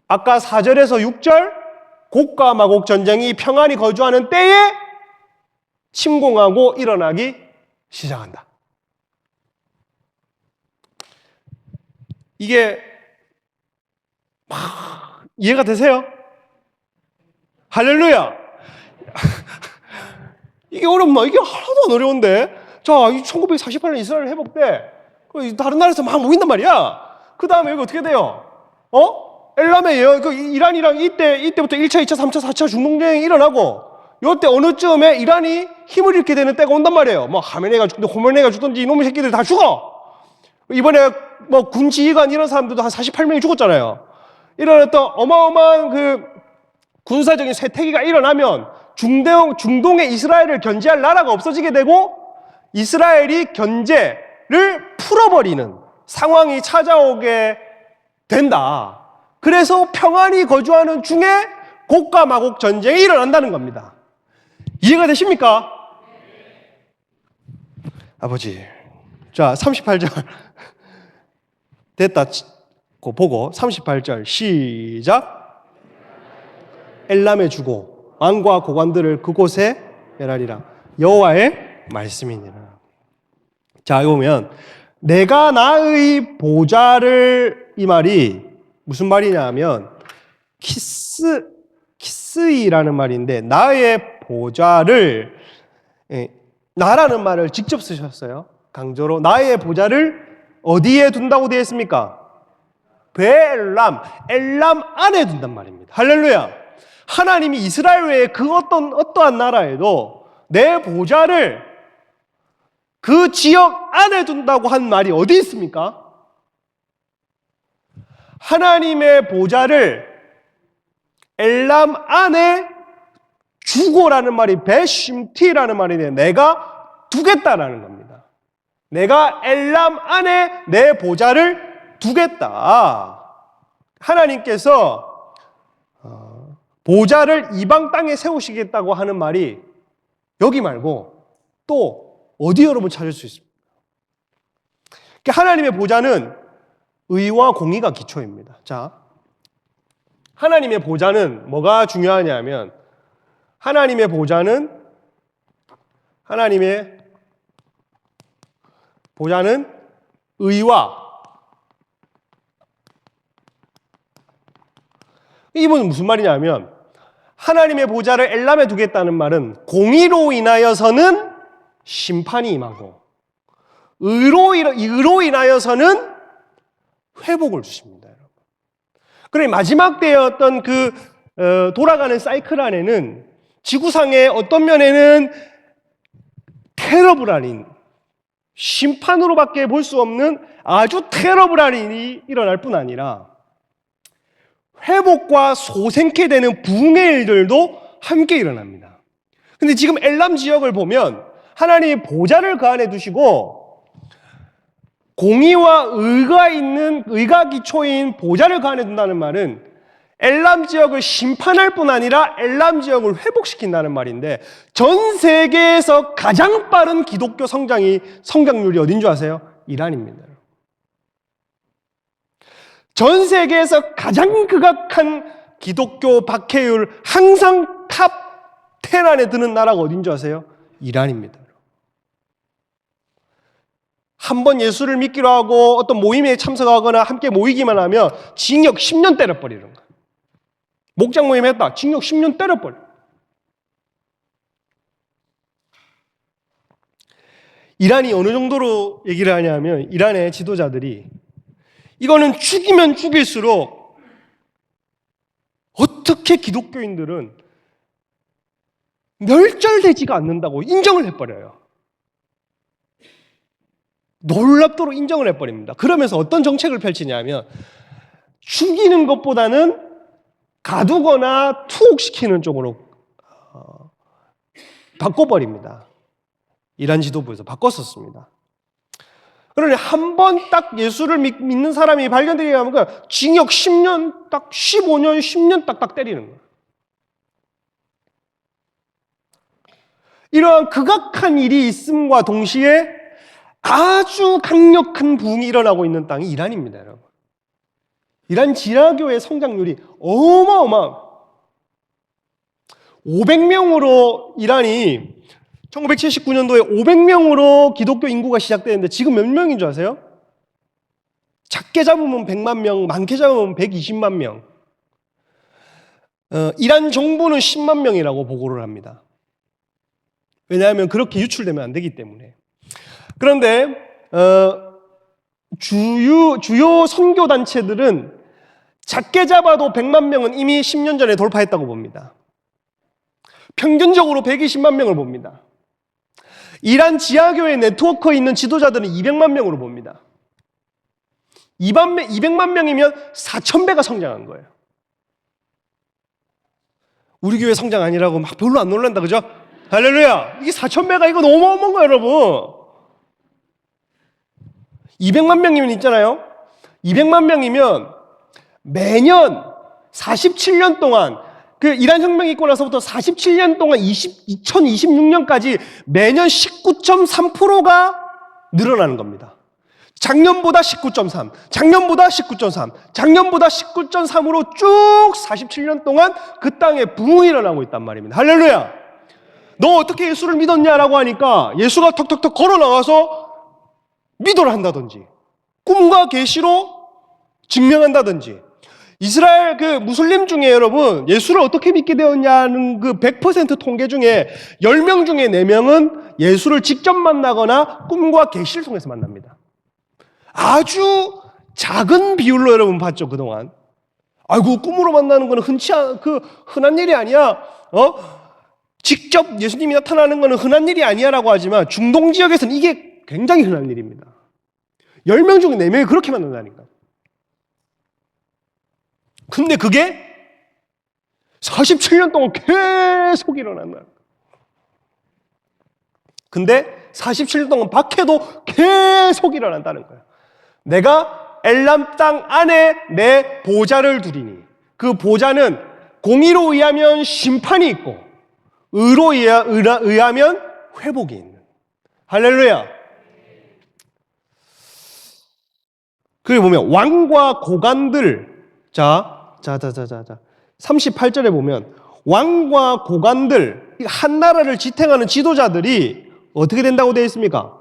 아까 4절에서 6절 곡과 마곡 전쟁이 평안히 거주하는 때에 침공하고 일어나기 시작한다. 이게 이해가 되세요? 할렐루야! 이게 어렵나? 이게 하나도 안 어려운데? 자, 1948년 이스라엘 회복 때 다른 나라에서 막 모인단 말이야. 그 다음에 여기 어떻게 돼요? 엘람의 예언, 이란이랑 이때부터 1차, 2차, 3차, 4차 중동전쟁이 일어나고 요때 어느 쯤에 이란이 힘을 잃게 되는 때가 온단 말이에요. 뭐 하메네이가 죽든지 호메네이가 죽든지 이놈의 새끼들 다 죽어. 이번에 뭐 군 지휘관 이런 사람들도 한 48명이 죽었잖아요. 이런 어떤 어마어마한 그 군사적인 쇠퇴기가 일어나면 중동의 이스라엘을 견제할 나라가 없어지게 되고 이스라엘이 견제를 풀어버리는 상황이 찾아오게 된다. 그래서 평안히 거주하는 중에 곡과 마곡 전쟁이 일어난다는 겁니다. 이해가 되십니까? 아버지. 자, 38절. 됐다. 보고 38절 시작. 엘람에 주고 왕과 고관들을 그곳에 멸하리라. 여호와의 말씀이니라. 자, 여기 보면 내가 나의 보좌를, 이 말이 무슨 말이냐 하면 키스이라는 말인데 나의 보좌를, 나라는 말을 직접 쓰셨어요. 강조로 나의 보좌를 어디에 둔다고 되어 있습니까? 베엘람, 엘람 안에 둔단 말입니다. 할렐루야. 하나님이 이스라엘 외에 그 어떠한 나라에도 내 보좌를 그 지역 안에 둔다고 한 말이 어디 있습니까? 하나님의 보좌를 엘람 안에 주고라는 말이 베심티라는 말인데 내가 두겠다라는 겁니다. 내가 엘람 안에 내 보좌를 두겠다. 하나님께서 보좌를 이방 땅에 세우시겠다고 하는 말이 여기 말고 또 어디 여러분 찾을 수 있습니까? 하나님의 보좌는 의와 공의가 기초입니다. 자, 하나님의 보좌는 뭐가 중요하냐면 하나님의 보좌는 의와, 이분은 무슨 말이냐면 하나님의 보좌를 엘람에 두겠다는 말은 공의로 인하여서는 심판이 임하고 의로 인하여서는 회복을 주십니다. 여러분. 그래 마지막 때의 어떤 돌아가는 사이클 안에는 지구상의 어떤 면에는 테러블한 일, 심판으로밖에 볼 수 없는 아주 테러블한 일이 일어날 뿐 아니라 회복과 소생케 되는 부흥의 일들도 함께 일어납니다. 근데 지금 엘람 지역을 보면 하나님이 보좌를 그 안에 두시고 공의와 의가 기초인 보좌를 그 안에 둔다는 말은 엘람 지역을 심판할 뿐 아니라 엘람 지역을 회복시킨다는 말인데 전 세계에서 가장 빠른 기독교 성장률이 어딘 줄 아세요? 이란입니다. 전 세계에서 가장 극악한 기독교 박해율 항상 탑 10 안에 드는 나라가 어딘 줄 아세요? 이란입니다. 한번 예수를 믿기로 하고 어떤 모임에 참석하거나 함께 모이기만 하면 징역 10년 때려버리는 거예요. 목장 모임 했다. 징역 10년 때려버려. 이란이 어느 정도로 얘기를 하냐면 이란의 지도자들이 이거는 죽이면 죽일수록 어떻게 기독교인들은 멸절되지가 않는다고 인정을 해버려요. 놀랍도록 인정을 해버립니다. 그러면서 어떤 정책을 펼치냐면 죽이는 것보다는 가두거나 투옥시키는 쪽으로 바꿔버립니다. 이란 지도부에서 바꿨었습니다. 그러니 한 번 딱 예수를 믿는 사람이 발견되게 하면 징역 10년, 딱 15년, 10년 딱딱 때리는 거예요. 이러한 극악한 일이 있음과 동시에 아주 강력한 부흥이 일어나고 있는 땅이 이란입니다, 여러분. 이란 지라교의 성장률이 어마어마. 500명으로 이란이 1979년도에 500명으로 기독교 인구가 시작되는데 지금 몇 명인 줄 아세요? 작게 잡으면 100만 명, 많게 잡으면 120만 명. 이란 정부는 10만 명이라고 보고를 합니다. 왜냐하면 그렇게 유출되면 안 되기 때문에. 그런데 주요 선교 단체들은 작게 잡아도 100만 명은 이미 10년 전에 돌파했다고 봅니다. 평균적으로 120만 명을 봅니다. 이란 지하교회 네트워크에 있는 지도자들은 200만 명으로 봅니다. 200만 명이면 4,000배가 성장한 거예요. 우리 교회 성장 아니라고 막 별로 안 놀란다, 그죠? 할렐루야! 이게 4,000배가 이거 너무 어마어마한 거예요, 여러분. 200만 명이면 있잖아요. 200만 명이면 매년 47년 동안 그 이란 혁명이 있고 나서부터 47년 동안 2026년까지 매년 19.3%가 늘어나는 겁니다. 작년보다 19.3, 작년보다 19.3, 작년보다 19.3으로 쭉 47년 동안 그 땅에 부흥이 일어나고 있단 말입니다. 할렐루야! 너 어떻게 예수를 믿었냐라고 하니까 예수가 턱턱턱 걸어 나와서 믿어라 한다든지 꿈과 계시로 증명한다든지 이스라엘 그 무슬림 중에 여러분 예수를 어떻게 믿게 되었냐는 그 100% 통계 중에 10명 중에 4명은 예수를 직접 만나거나 꿈과 계시를 통해서 만납니다. 아주 작은 비율로 여러분 봤죠, 그동안. 아이고, 꿈으로 만나는 건 흔한 일이 아니야. 직접 예수님이 나타나는 건 흔한 일이 아니야라고 하지만 중동 지역에서는 이게 굉장히 흔한 일입니다. 10명 중에 4명이 그렇게 만난다니까. 근데 그게 47년 동안 계속 일어난다. 근데 47년 동안 박해도 계속 일어난다는 거예요. 내가 엘람 땅 안에 내 보좌를 두리니 그 보좌는 공의로 의하면 심판이 있고 의로 의하면 회복이 있는. 할렐루야. 그리고 보면 왕과 고관들 38절에 보면 왕과 고관들 한 나라를 지탱하는 지도자들이 어떻게 된다고 되어 있습니까?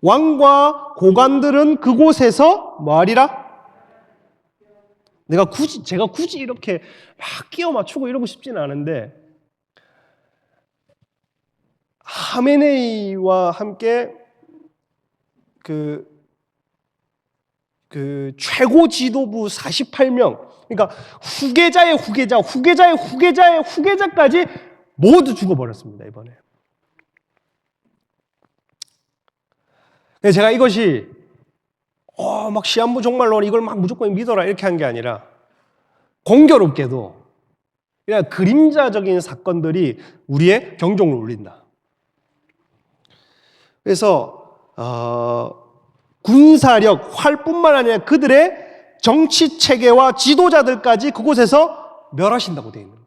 왕과 고관들은 그곳에서 뭐하리라? 제가 굳이 이렇게 막 끼워 맞추고 이러고 싶지는 않은데 하메네이와 함께 그 최고 지도부 48명, 그러니까 후계자의 후계자까지 모두 죽어버렸습니다, 이번에. 제가 이것이 막 시한부 종말론 이걸 막 무조건 믿어라 이렇게 한 게 아니라 공교롭게도 그냥 그림자적인 사건들이 우리의 경종을 울린다. 그래서 군사력, 활뿐만 아니라 그들의 정치 체계와 지도자들까지 그곳에서 멸하신다고 되어 있는 거예요.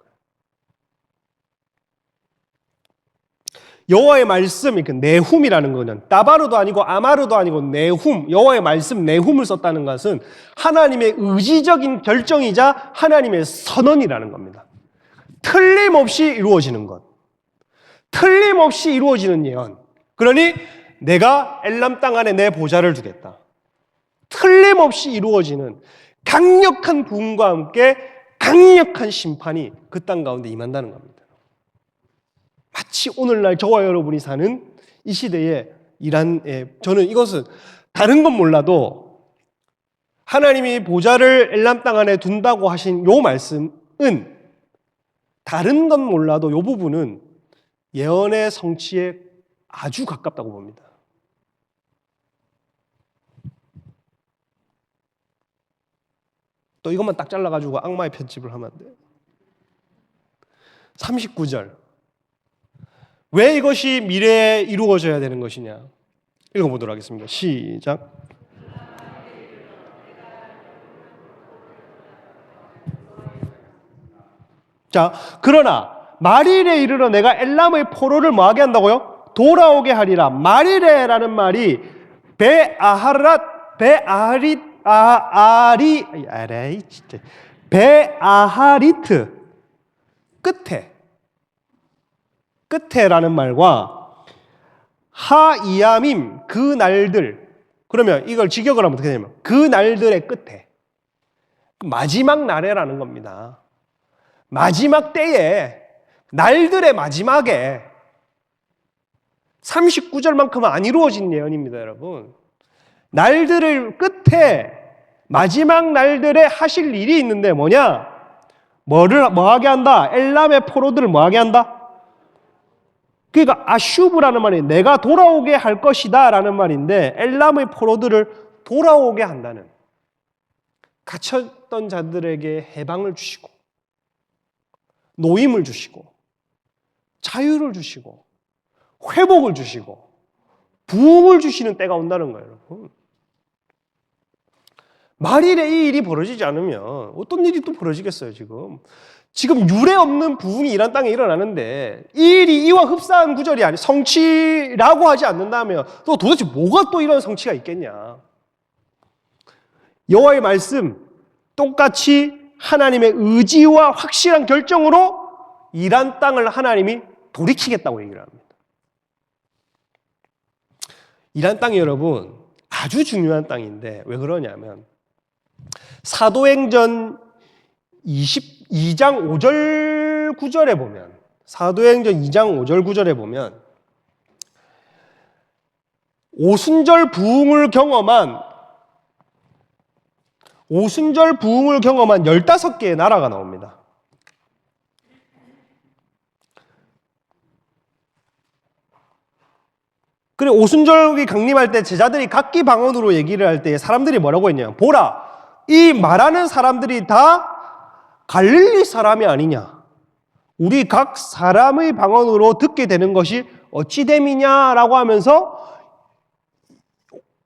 여호와의 말씀, 그 네훔이라는 거는 따바르도 아니고 아마르도 아니고 네훔, 여호와의 말씀 네훔을 썼다는 것은 하나님의 의지적인 결정이자 하나님의 선언이라는 겁니다. 틀림없이 이루어지는 것, 틀림없이 이루어지는 예언. 그러니 내가 엘람 땅 안에 내 보좌를 두겠다. 틀림없이 이루어지는 강력한 부흥과 함께 강력한 심판이 그 땅 가운데 임한다는 겁니다. 마치 오늘날 저와 여러분이 사는 이 시대에 저는 이것은 다른 건 몰라도 하나님이 보좌를 엘람 땅 안에 둔다고 하신 요 말씀은 다른 건 몰라도 요 부분은 예언의 성취에 아주 가깝다고 봅니다. 또 이것만 딱 잘라가지고 악마의 편집을 하면 안 돼요. 39절. 왜 이것이 미래에 이루어져야 되는 것이냐? 읽어보도록 하겠습니다. 시작. 자, 그러나 말일에 이르러 내가 엘람의 포로를 뭐하게 한다고요? 돌아오게 하리라. 말일에라는 말이 베아하리트 끝에라는 말과 하이암임 그 날들, 그러면 이걸 직역을 하면 어떻게 되냐면 그 날들의 끝에, 마지막 날에라는 겁니다. 마지막 때에, 날들의 마지막에, 39절만큼은 안 이루어진 예언입니다, 여러분. 날들을 끝에, 마지막 날들에 하실 일이 있는데 뭐냐? 뭐하게 한다? 엘람의 포로들을 뭐하게 한다? 그러니까 아슈브라는 말이 내가 돌아오게 할 것이다 라는 말인데, 엘람의 포로들을 돌아오게 한다는, 갇혔던 자들에게 해방을 주시고 노임을 주시고 자유를 주시고 회복을 주시고 부흥을 주시는 때가 온다는 거예요, 여러분. 말일에 이 일이 벌어지지 않으면 어떤 일이 또 벌어지겠어요? 지금 유례 없는 부흥이 이란 땅에 일어나는데 이 일이 이와 흡사한 구절이 아니, 성취라고 하지 않는다면 또 도대체 뭐가 또 이런 성취가 있겠냐? 여호와의 말씀, 똑같이 하나님의 의지와 확실한 결정으로 이란 땅을 하나님이 돌이키겠다고 얘기를 합니다. 이란 땅이 여러분 아주 중요한 땅인데 왜 그러냐면 사도행전 22장 5절 9절에 보면, 사도행전 2장 5절 9절에 보면 오순절 부흥을 경험한 15개의 나라가 나옵니다. 그리고 오순절이 강림할 때 제자들이 각기 방언으로 얘기를 할 때 사람들이 뭐라고 했냐면, 보라, 이 말하는 사람들이 다 갈릴리 사람이 아니냐, 우리 각 사람의 방언으로 듣게 되는 것이 어찌 됨이냐라고 하면서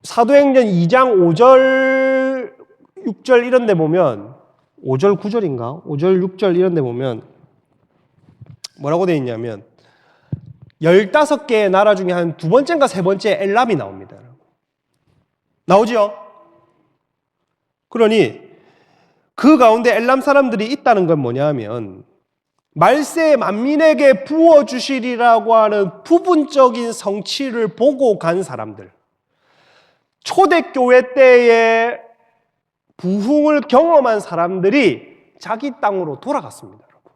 사도행전 2장 5절 6절 이런 데 보면, 5절 9절인가? 5절 6절 이런 데 보면 뭐라고 되어 있냐면 15개의 나라 중에 한 두 번째인가 세 번째 엘람이 나옵니다. 나오죠? 그러니 그 가운데 엘람 사람들이 있다는 건 뭐냐 하면 말세 만민에게 부어주시리라고 하는 부분적인 성취를 보고 간 사람들, 초대교회 때에 부흥을 경험한 사람들이 자기 땅으로 돌아갔습니다. 여러분.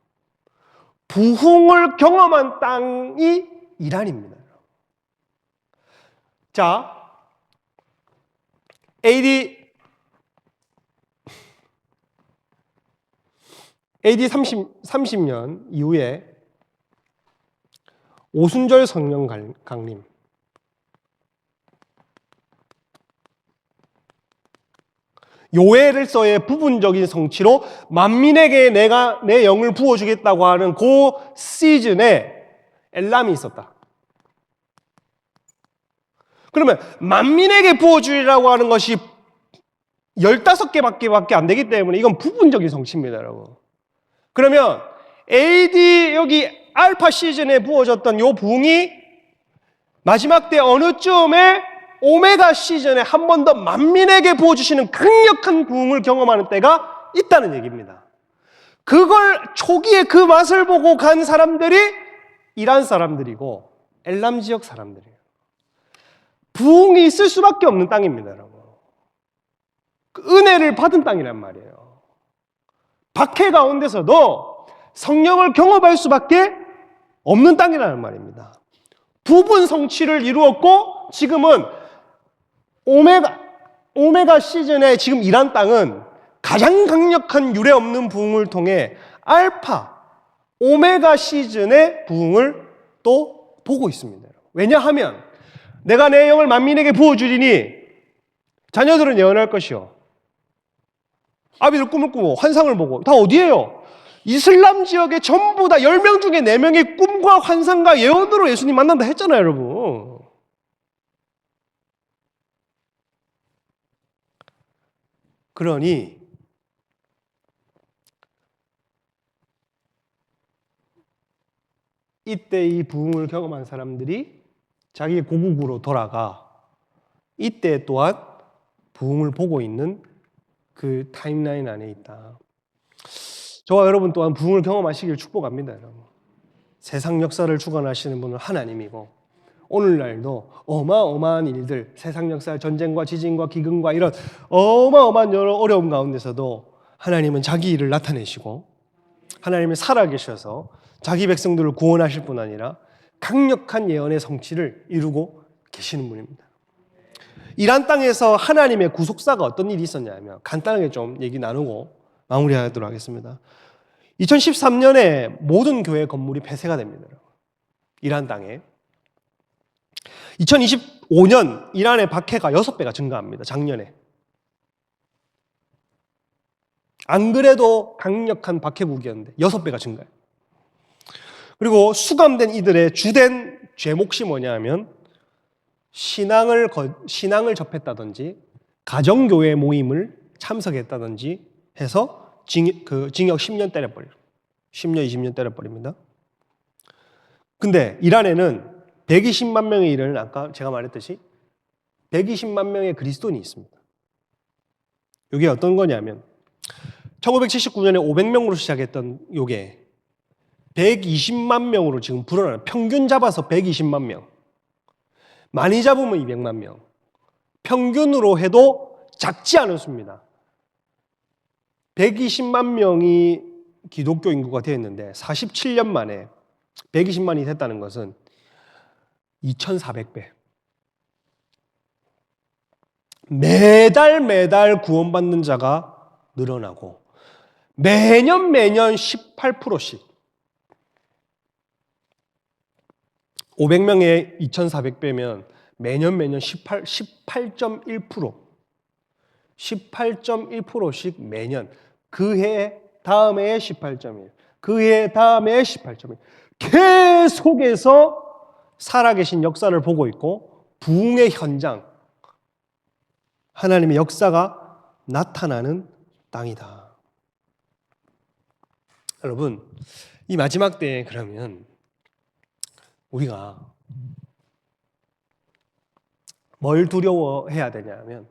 부흥을 경험한 땅이 이란입니다. 자, AD 30년 이후에 오순절 성령 강림, 요엘서의 부분적인 성취로 만민에게 내가 내 영을 부어주겠다고 하는 그 시즌에 엘람이 있었다. 그러면 만민에게 부어주리라고 하는 것이 15개밖에 안 되기 때문에 이건 부분적인 성취입니다, 여러분. 그러면 AD 여기 알파 시즌에 부어졌던 요 부흥이 마지막 때 어느 쯤에 오메가 시즌에 한 번 더 만민에게 부어주시는 강력한 부흥을 경험하는 때가 있다는 얘기입니다. 그걸 초기에 그 맛을 보고 간 사람들이 이란 사람들이고 엘람 지역 사람들이에요. 부흥이 있을 수밖에 없는 땅입니다, 여러분. 그 은혜를 받은 땅이란 말이에요. 박해 가운데서도 성령을 경험할 수밖에 없는 땅이라는 말입니다. 부분 성취를 이루었고 지금은 오메가 시즌에 지금 이란 땅은 가장 강력한 유례 없는 부흥을 통해 알파, 오메가 시즌의 부흥을 또 보고 있습니다. 왜냐하면 내가 내 영을 만민에게 부어주리니 자녀들은 예언할 것이요, 아비들 꿈을 꾸고 환상을 보고. 다 어디예요? 이슬람 지역에 전부 다 10명 중에 4명이 꿈과 환상과 예언으로 예수님 만난다 했잖아요, 여러분. 그러니 이때 이 부흥을 경험한 사람들이 자기 고국으로 돌아가 이때 또한 부흥을 보고 있는 그 타임라인 안에 있다. 저와 여러분 또한 부흥을 경험하시길 축복합니다. 여러분. 세상 역사를 주관하시는 분은 하나님이고 오늘날도 어마어마한 일들, 세상 역사, 전쟁과 지진과 기근과 이런 어마어마한 여러 어려움 가운데서도 하나님은 자기 일을 나타내시고 하나님은 살아계셔서 자기 백성들을 구원하실 뿐 아니라 강력한 예언의 성취를 이루고 계시는 분입니다. 이란 땅에서 하나님의 구속사가 어떤 일이 있었냐면 간단하게 좀 얘기 나누고 마무리하도록 하겠습니다. 2013년에 모든 교회 건물이 폐쇄가 됩니다. 이란 땅에. 2025년 이란의 박해가 6배가 증가합니다. 작년에. 안 그래도 강력한 박해국이었는데 6배가 증가해요. 그리고 수감된 이들의 주된 죄목이 뭐냐면 신앙을 접했다든지 가정교회 모임을 참석했다든지 해서 징역 10년 때려버려요. 10년, 20년 때려버립니다. 근데 이란에는 120만 명에 이르는 아까 제가 말했듯이 120만 명의 그리스도인이 있습니다. 이게 어떤 거냐면 1979년에 500명으로 시작했던 이게 120만 명으로 지금 불어나요. 평균 잡아서 120만 명. 많이 잡으면 200만 명. 평균으로 해도 작지 않은 수입니다. 120만 명이 기독교 인구가 되었는데 47년 만에 120만이 됐다는 것은 2,400배. 매달 구원받는 자가 늘어나고 매년 18%씩 500명에 2,400배면 매년 18.1% 18.1%씩 매년 그 해 다음 해에 18.1 그 해 다음 해에 18.1 계속해서 살아계신 역사를 보고 있고 부흥의 현장 하나님의 역사가 나타나는 땅이다. 여러분 이 마지막 때에 그러면 우리가 뭘 두려워해야 되냐면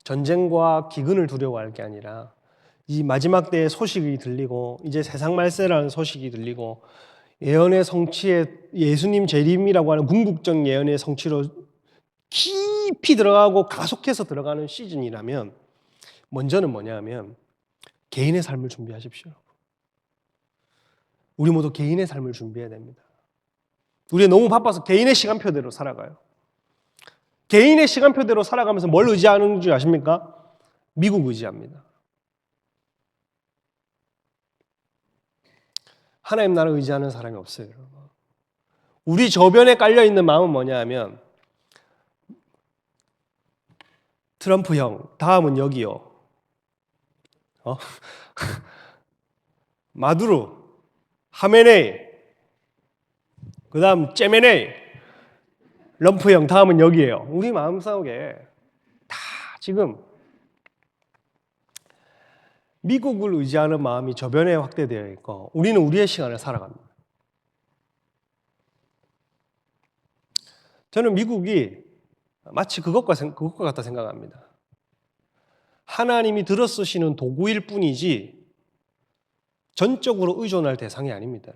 전쟁과 기근을 두려워할 게 아니라 이 마지막 때의 소식이 들리고 이제 세상 말세라는 소식이 들리고 예언의 성취에 예수님 재림이라고 하는 궁극적 예언의 성취로 깊이 들어가고 가속해서 들어가는 시즌이라면 먼저는 뭐냐면 개인의 삶을 준비하십시오. 우리 모두 개인의 삶을 준비해야 됩니다. 우리 너무 바빠서 개인의 시간표대로 살아가요. 개인의 시간표대로 살아가면서 뭘 의지하는 줄 아십니까? 미국 의지합니다. 하나님 나라를 의지하는 사람이 없어요. 여러분. 우리 저변에 깔려있는 마음은 뭐냐 하면 트럼프 형, 다음은 여기요. 마두로, 하메네이, 그 다음 째메네이, 럼프 형, 다음은 여기에요. 우리 마음속에 다 지금 미국을 의지하는 마음이 저변에 확대되어 있고 우리는 우리의 시간을 살아갑니다. 저는 미국이 마치 그것과 같다 생각합니다. 하나님이 들어 쓰시는 도구일 뿐이지 전적으로 의존할 대상이 아닙니다.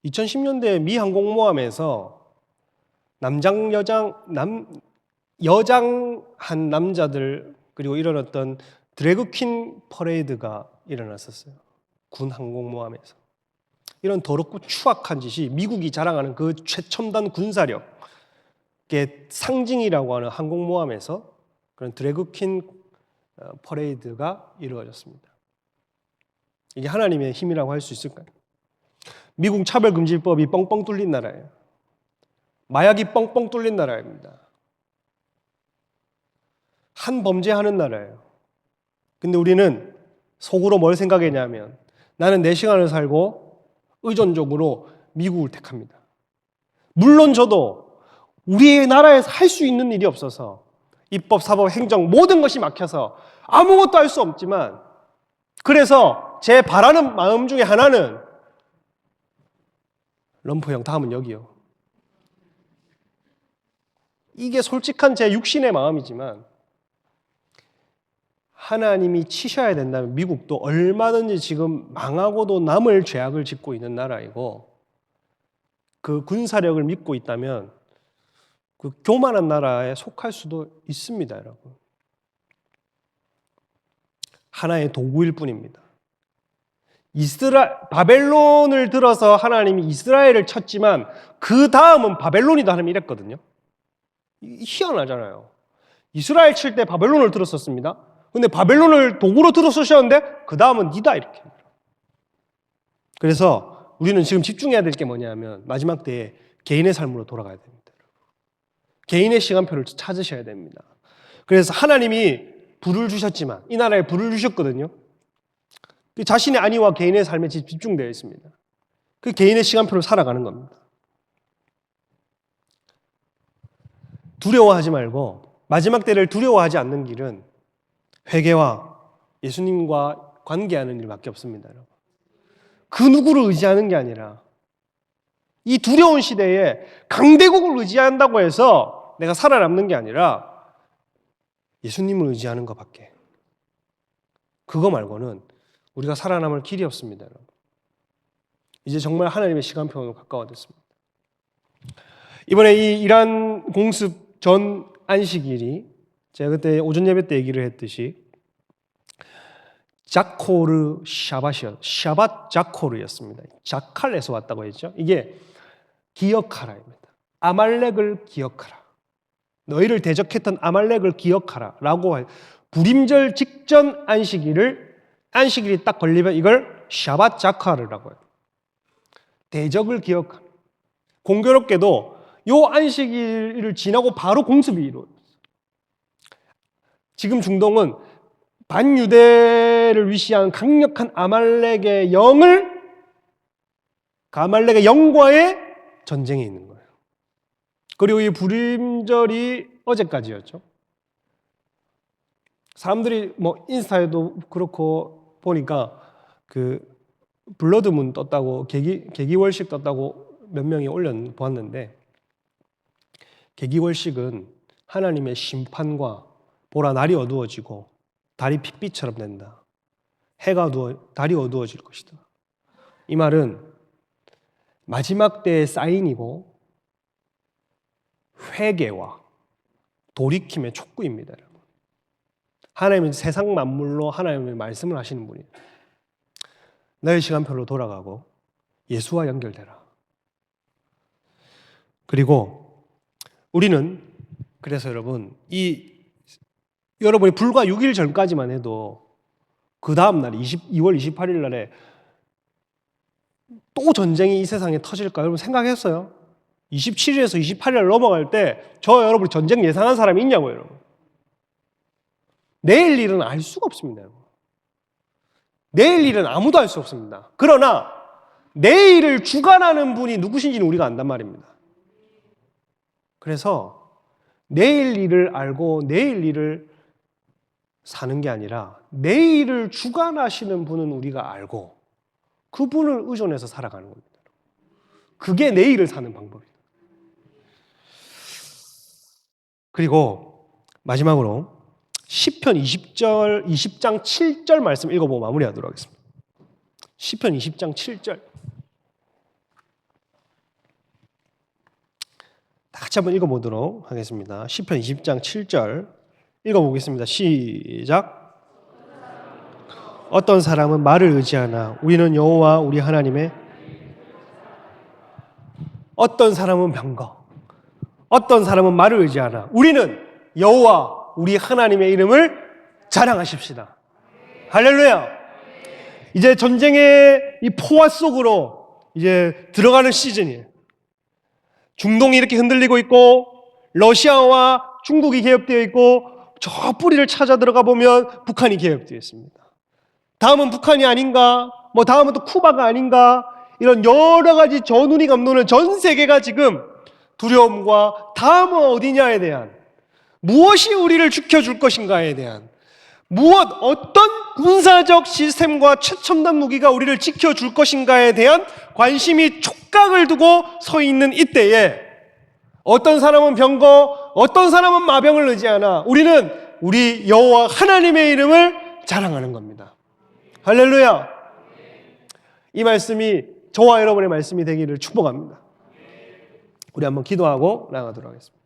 2010년대 미 항공모함에서 여장한 남자들 그리고 이런 어떤 드래그퀸 퍼레이드가 일어났었어요. 군 항공모함에서. 이런 더럽고 추악한 짓이 미국이 자랑하는 그 최첨단 군사력의 상징이라고 하는 항공모함에서 그런 드래그퀸 퍼레이드가 이루어졌습니다. 이게 하나님의 힘이라고 할 수 있을까요? 미국 차별금지법이 뻥뻥 뚫린 나라예요. 마약이 뻥뻥 뚫린 나라입니다. 한 범죄하는 나라예요. 근데 우리는 속으로 뭘 생각했냐면 나는 내 시간을 살고 의존적으로 미국을 택합니다. 물론 저도 우리의 나라에서 할 수 있는 일이 없어서 입법, 사법, 행정 모든 것이 막혀서 아무것도 할 수 없지만 그래서 제 바라는 마음 중에 하나는 럼프 형 다음은 여기요. 이게 솔직한 제 육신의 마음이지만 하나님이 치셔야 된다면 미국도 얼마든지 지금 망하고도 남을 죄악을 짓고 있는 나라이고 그 군사력을 믿고 있다면 그 교만한 나라에 속할 수도 있습니다, 여러분. 하나의 도구일 뿐입니다. 바벨론을 들어서 하나님이 이스라엘을 쳤지만 그 다음은 바벨론이다 하나님 이랬거든요. 희한하잖아요. 이스라엘 칠 때 바벨론을 들었었습니다. 근데 바벨론을 도구로 들어서셨는데 그 다음은 니다 이렇게. 그래서 우리는 지금 집중해야 될 게 뭐냐면 마지막 때에 개인의 삶으로 돌아가야 됩니다. 개인의 시간표를 찾으셔야 됩니다. 그래서 하나님이 불을 주셨지만 이 나라에 불을 주셨거든요. 자신의 안위와 개인의 삶에 집중되어 있습니다. 그 개인의 시간표를 살아가는 겁니다. 두려워하지 말고 마지막 때를 두려워하지 않는 길은 회개와 예수님과 관계하는 일밖에 없습니다. 여러분. 그 누구를 의지하는 게 아니라 이 두려운 시대에 강대국을 의지한다고 해서 내가 살아남는 게 아니라 예수님을 의지하는 것밖에. 그거 말고는 우리가 살아남을 길이 없습니다. 여러분. 이제 정말 하나님의 시간표로 가까워졌습니다. 이번에 이 이란 공습 전 안식일이 제가 그때 오전 예배 때 얘기를 했듯이 자코르 샤밧 자코르였습니다. 자칼에서 왔다고 했죠. 이게 기억하라입니다. 아말렉을 기억하라. 너희를 대적했던 아말렉을 기억하라 라고 불임절 직전 안식일이 딱 걸리면 이걸 샤밧 자카르라고 해요. 대적을 기억하라. 공교롭게도 요 안식일을 지나고 바로 공습이 이루어졌어요. 지금 중동은 반유대를 위시한 강력한 아말렉의 영과의 전쟁에 있는 거예요. 그리고 이 불임절이 어제까지였죠. 사람들이 뭐 인스타에도 그렇고 보니까 그 블러드문 떴다고 계기월식 떴다고 몇 명이 보았는데 계기월식은 하나님의 심판과 보라 날이 어두워지고 달이 핏빛처럼 된다. 달이 어두워질 것이다. 이 말은 마지막 때의 사인이고 회개와 돌이킴의 촉구입니다. 하나님은 세상 만물로 하나님의 말씀을 하시는 분이에요. 너의 시간표로 돌아가고 예수와 연결되라. 그리고 우리는 그래서 여러분이 불과 6일 전까지만 해도 그 다음 날 2월 28일 날에 또 전쟁이 이 세상에 터질까 여러분 생각했어요? 27일에서 28일 넘어갈 때 여러분이 전쟁 예상한 사람이 있냐고요, 여러분. 내일 일은 알 수가 없습니다, 여러분. 내일 일은 아무도 알 수 없습니다. 그러나 내일을 주관하는 분이 누구신지는 우리가 안단 말입니다. 그래서 내일 일을 알고 내일 일을 사는 게 아니라 내일을 주관하시는 분은 우리가 알고 그분을 의존해서 살아가는 겁니다. 그게 내일을 사는 방법입니다. 그리고 마지막으로 시편 20장 7절 말씀 읽어보고 마무리하도록 하겠습니다. 시편 20장 7절 다 같이 한번 읽어보도록 하겠습니다. 시편 20장 7절 읽어보겠습니다. 시작. 어떤 사람은 말을 의지하나 우리는 여호와 우리 하나님의 어떤 사람은 병거 어떤 사람은 말을 의지하나 우리는 여호와 우리 하나님의 이름을 자랑하십시다. 할렐루야. 이제 전쟁의 이 포화 속으로 이제 들어가는 시즌이에요. 중동이 이렇게 흔들리고 있고 러시아와 중국이 개혁되어 있고 저 뿌리를 찾아 들어가 보면 북한이 개혁되어 있습니다. 다음은 북한이 아닌가? 다음은 또 쿠바가 아닌가? 이런 여러 가지 전운이 감도는 전 세계가 지금 두려움과 다음은 어디냐에 대한 무엇이 우리를 지켜줄 것인가에 대한 어떤 군사적 시스템과 최첨단 무기가 우리를 지켜줄 것인가에 대한 관심이 촉각을 두고 서 있는 이때에 어떤 사람은 병거, 어떤 사람은 마병을 의지하나 우리는 우리 여호와 하나님의 이름을 자랑하는 겁니다. 할렐루야. 이 말씀이 저와 여러분의 말씀이 되기를 축복합니다. 우리 한번 기도하고 나가도록 하겠습니다.